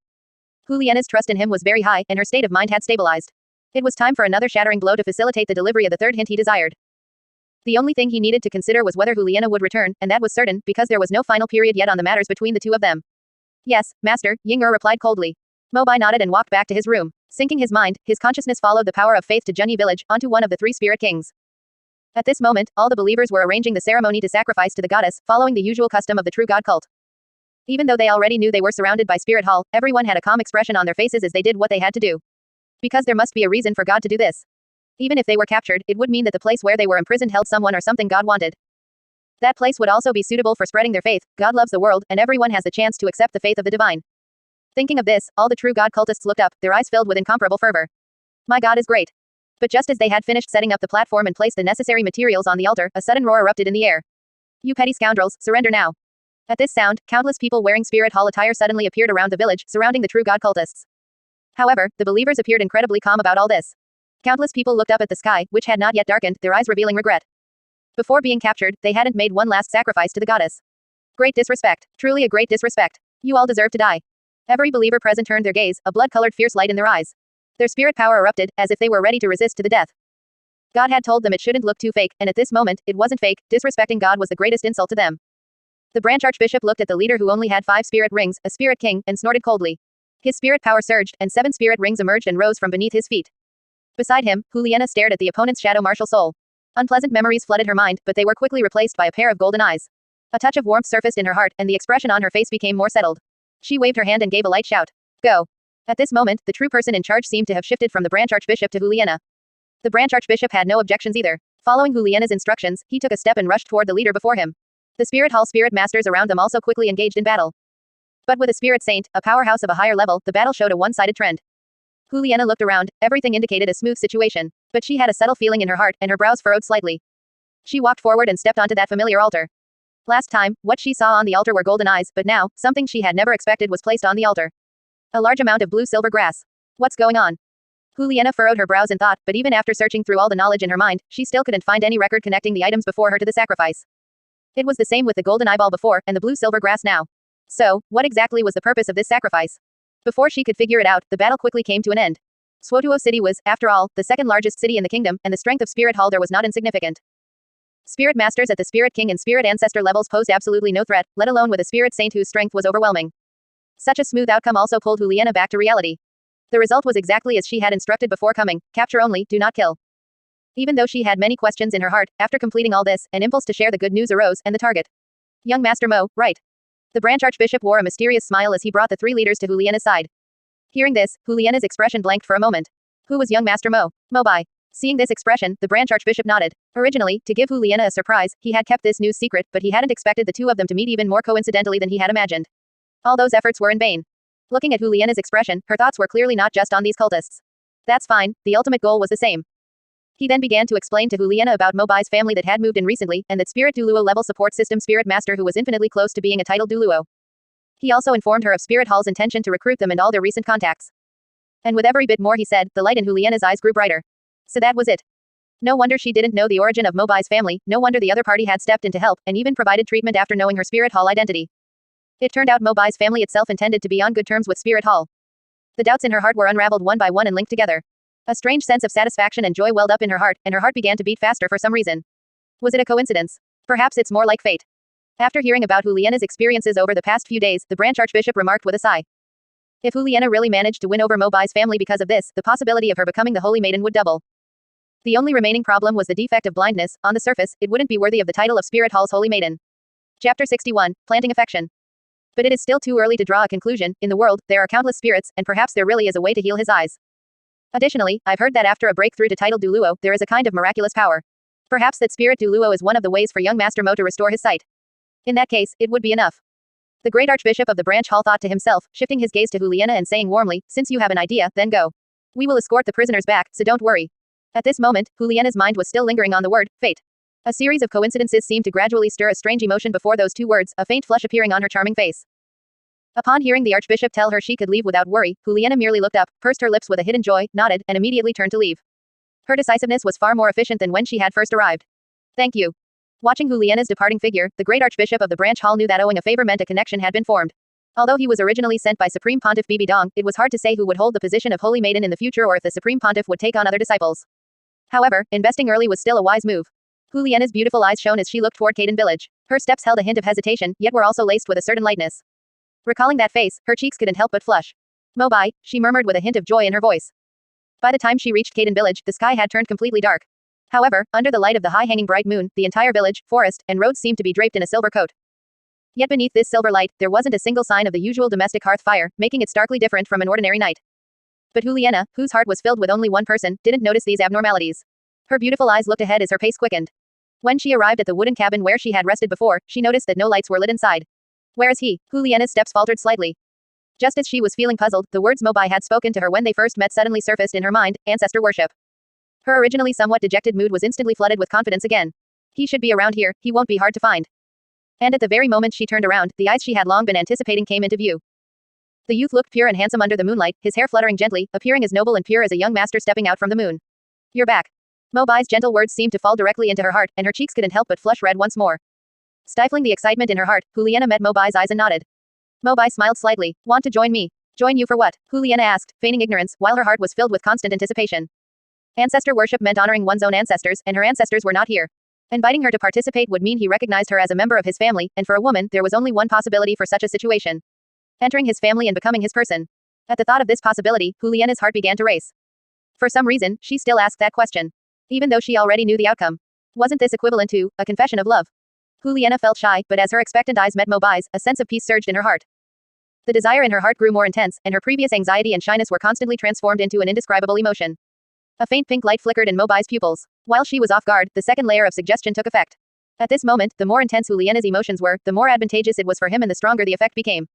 Juliana's trust in him was very high, and her state of mind had stabilized. It was time for another shattering blow to facilitate the delivery of the third hint he desired. The only thing he needed to consider was whether Juliana would return, and that was certain, because there was no final period yet on the matters between the two of them. Yes, master, Yinger replied coldly. Mobai nodded and walked back to his room. Sinking his mind, his consciousness followed the power of faith to Junyi village, onto one of the 3 spirit kings. At this moment, all the believers were arranging the ceremony to sacrifice to the goddess, following the usual custom of the true god cult. Even though they already knew they were surrounded by Spirit Hall, everyone had a calm expression on their faces as they did what they had to do. Because there must be a reason for God to do this. Even if they were captured, it would mean that the place where they were imprisoned held someone or something God wanted. That place would also be suitable for spreading their faith. God loves the world, and everyone has the chance to accept the faith of the divine. Thinking of this, all the true God cultists looked up, their eyes filled with incomparable fervor. My God is great. But just as they had finished setting up the platform and placed the necessary materials on the altar, a sudden roar erupted in the air. You petty scoundrels, surrender now. At this sound, countless people wearing Spirit Hall attire suddenly appeared around the village, surrounding the true God cultists. However, the believers appeared incredibly calm about all this. Countless people looked up at the sky, which had not yet darkened, their eyes revealing regret. Before being captured, they hadn't made one last sacrifice to the goddess. Great disrespect. Truly a great disrespect. You all deserve to die. Every believer present turned their gaze, a blood-colored fierce light in their eyes. Their spirit power erupted, as if they were ready to resist to the death. God had told them it shouldn't look too fake, and at this moment, it wasn't fake. Disrespecting God was the greatest insult to them. The branch archbishop looked at the leader who only had 5 spirit rings, a spirit king, and snorted coldly. His spirit power surged, and 7 spirit rings emerged and rose from beneath his feet. Beside him, Juliana stared at the opponent's shadow martial soul. Unpleasant memories flooded her mind, but they were quickly replaced by a pair of golden eyes. A touch of warmth surfaced in her heart, and the expression on her face became more settled. She waved her hand and gave a light shout. Go. At this moment, the true person in charge seemed to have shifted from the branch archbishop to Juliana. The branch archbishop had no objections either. Following Juliana's instructions, he took a step and rushed toward the leader before him. The Spirit Hall spirit masters around them also quickly engaged in battle. But with a spirit saint, a powerhouse of a higher level, the battle showed a one-sided trend. Juliana looked around, everything indicated a smooth situation. But she had a subtle feeling in her heart, and her brows furrowed slightly. She walked forward and stepped onto that familiar altar. Last time, what she saw on the altar were golden eyes, but now, something she had never expected was placed on the altar. A large amount of blue-silver grass. What's going on? Juliana furrowed her brows in thought, but even after searching through all the knowledge in her mind, she still couldn't find any record connecting the items before her to the sacrifice. It was the same with the golden eyeball before, and the blue-silver grass now. So, what exactly was the purpose of this sacrifice? Before she could figure it out, the battle quickly came to an end. Swotuo City was, after all, the second largest city in the kingdom, and the strength of Spirit Hall there was not insignificant. Spirit masters at the Spirit King and Spirit Ancestor levels posed absolutely no threat, let alone with a Spirit Saint whose strength was overwhelming. Such a smooth outcome also pulled Juliana back to reality. The result was exactly as she had instructed before coming: capture only, do not kill. Even though she had many questions in her heart, after completing all this, an impulse to share the good news arose, and the target. Young Master Mo, right. The branch archbishop wore a mysterious smile as he brought the three leaders to Huliena's side. Hearing this, Huliena's expression blanked for a moment. Who was young Master Mo? Mobai. Seeing this expression, the branch archbishop nodded. Originally, to give Juliana a surprise, he had kept this news secret, but he hadn't expected the two of them to meet even more coincidentally than he had imagined. All those efforts were in vain. Looking at Juliana's expression, her thoughts were clearly not just on these cultists. That's fine, the ultimate goal was the same. He then began to explain to Juliana about Mobai's family that had moved in recently, and that Spirit Duluo level support system Spirit Master who was infinitely close to being a titled Duluo. He also informed her of Spirit Hall's intention to recruit them and all their recent contacts. And with every bit more he said, the light in Juliana's eyes grew brighter. So that was it. No wonder she didn't know the origin of Mobai's family, no wonder the other party had stepped in to help, and even provided treatment after knowing her Spirit Hall identity. It turned out Mobai's family itself intended to be on good terms with Spirit Hall. The doubts in her heart were unraveled one by one and linked together. A strange sense of satisfaction and joy welled up in her heart, and her heart began to beat faster for some reason. Was it a coincidence? Perhaps it's more like fate. After hearing about Juliana's experiences over the past few days, the branch archbishop remarked with a sigh. If Juliana really managed to win over Mobai's family because of this, the possibility of her becoming the Holy Maiden would double. The only remaining problem was the defect of blindness. On the surface, it wouldn't be worthy of the title of Spirit Hall's Holy Maiden. Chapter 61, Planting Affection. But it is still too early to draw a conclusion. In the world, there are countless spirits, and perhaps there really is a way to heal his eyes. Additionally, I've heard that after a breakthrough to title Duluo, there is a kind of miraculous power. Perhaps that Spirit Duluo is one of the ways for young Master Mo to restore his sight. In that case, it would be enough. The great archbishop of the branch hall thought to himself, shifting his gaze to Juliana and saying warmly, since you have an idea, then go. We will escort the prisoners back, so don't worry. At this moment, Juliana's mind was still lingering on the word, fate. A series of coincidences seemed to gradually stir a strange emotion before those two words, a faint flush appearing on her charming face. Upon hearing the archbishop tell her she could leave without worry, Juliana merely looked up, pursed her lips with a hidden joy, nodded, and immediately turned to leave. Her decisiveness was far more efficient than when she had first arrived. Thank you. Watching Juliana's departing figure, the great archbishop of the branch hall knew that owing a favor meant a connection had been formed. Although he was originally sent by Supreme Pontiff Bibi Dong, it was hard to say who would hold the position of Holy Maiden in the future or if the Supreme Pontiff would take on other disciples. However, investing early was still a wise move. Juliana's beautiful eyes shone as she looked toward N.A.N village. Her steps held a hint of hesitation, yet were also laced with a certain lightness. Recalling that face, her cheeks couldn't help but flush. Mobai, she murmured with a hint of joy in her voice. By the time she reached N.A.N village, the sky had turned completely dark. However, under the light of the high-hanging bright moon, the entire village, forest, and roads seemed to be draped in a silver coat. Yet beneath this silver light, there wasn't a single sign of the usual domestic hearth fire, making it starkly different from an ordinary night. But Juliana, whose heart was filled with only one person, didn't notice these abnormalities. Her beautiful eyes looked ahead as her pace quickened. When she arrived at the wooden cabin where she had rested before, she noticed that no lights were lit inside. Where is he? Juliana's steps faltered slightly. Just as she was feeling puzzled, the words Mobai had spoken to her when they first met suddenly surfaced in her mind, ancestor worship. Her originally somewhat dejected mood was instantly flooded with confidence again. He should be around here, he won't be hard to find. And at the very moment she turned around, the eyes she had long been anticipating came into view. The youth looked pure and handsome under the moonlight, his hair fluttering gently, appearing as noble and pure as a young master stepping out from the moon. You're back. Mobai's gentle words seemed to fall directly into her heart, and her cheeks couldn't help but flush red once more. Stifling the excitement in her heart, Juliana met Mobai's eyes and nodded. Mobai smiled slightly. Want to join me? Join you for what? Juliana asked, feigning ignorance, while her heart was filled with constant anticipation. Ancestor worship meant honoring one's own ancestors, and her ancestors were not here. Inviting her to participate would mean he recognized her as a member of his family, and for a woman, there was only one possibility for such a situation. Entering his family and becoming his person. At the thought of this possibility, Juliana's heart began to race. For some reason, she still asked that question. Even though she already knew the outcome. Wasn't this equivalent to a confession of love? Juliana felt shy, but as her expectant eyes met Mobai's, a sense of peace surged in her heart. The desire in her heart grew more intense, and her previous anxiety and shyness were constantly transformed into an indescribable emotion. A faint pink light flickered in Mobai's pupils. While she was off guard, the second layer of suggestion took effect. At this moment, the more intense Juliana's emotions were, the more advantageous it was for him and the stronger the effect became.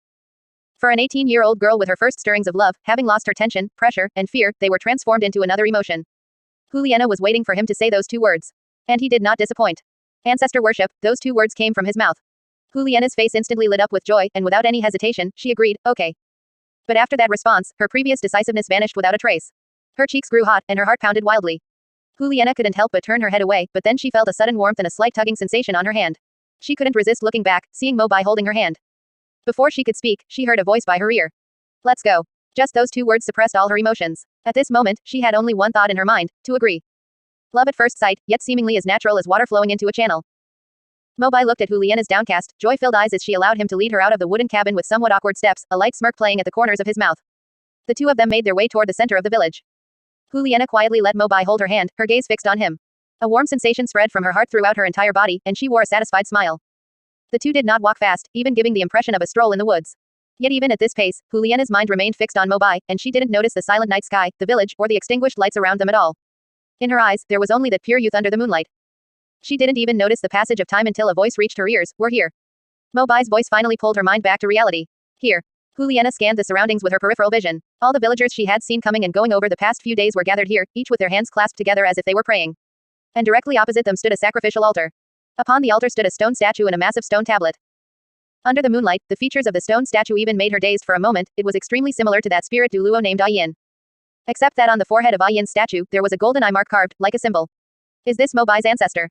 For an 18-year-old girl with her first stirrings of love, having lost her tension, pressure, and fear, they were transformed into another emotion. Juliana was waiting for him to say those two words. And he did not disappoint. Ancestor worship, those two words came from his mouth. Juliana's face instantly lit up with joy, and without any hesitation, she agreed, okay. But after that response, her previous decisiveness vanished without a trace. Her cheeks grew hot, and her heart pounded wildly. Juliana couldn't help but turn her head away, but then she felt a sudden warmth and a slight tugging sensation on her hand. She couldn't resist looking back, seeing Mobai holding her hand. Before she could speak, she heard a voice by her ear. Let's go. Just those two words suppressed all her emotions. At this moment, she had only one thought in her mind, to agree. Love at first sight, yet seemingly as natural as water flowing into a channel. Mobai looked at Juliana's downcast, joy-filled eyes as she allowed him to lead her out of the wooden cabin with somewhat awkward steps, a light smirk playing at the corners of his mouth. The two of them made their way toward the center of the village. Juliana quietly let Mobai hold her hand, her gaze fixed on him. A warm sensation spread from her heart throughout her entire body, and she wore a satisfied smile. The two did not walk fast, even giving the impression of a stroll in the woods. Yet even at this pace, Juliana's mind remained fixed on Mobai, and she didn't notice the silent night sky, the village, or the extinguished lights around them at all. In her eyes, there was only that pure youth under the moonlight. She didn't even notice the passage of time until a voice reached her ears. "We're here." Mobai's voice finally pulled her mind back to reality. Here. Juliana scanned the surroundings with her peripheral vision. All the villagers she had seen coming and going over the past few days were gathered here, each with their hands clasped together as if they were praying. And directly opposite them stood a sacrificial altar. Upon the altar stood a stone statue and a massive stone tablet. Under the moonlight, the features of the stone statue even made her dazed for a moment. It was extremely similar to that spirit du Luo named N.A.N. Except that on the forehead of N.A.N's statue, there was a golden eye mark carved, like a symbol. Is this Mobai's ancestor?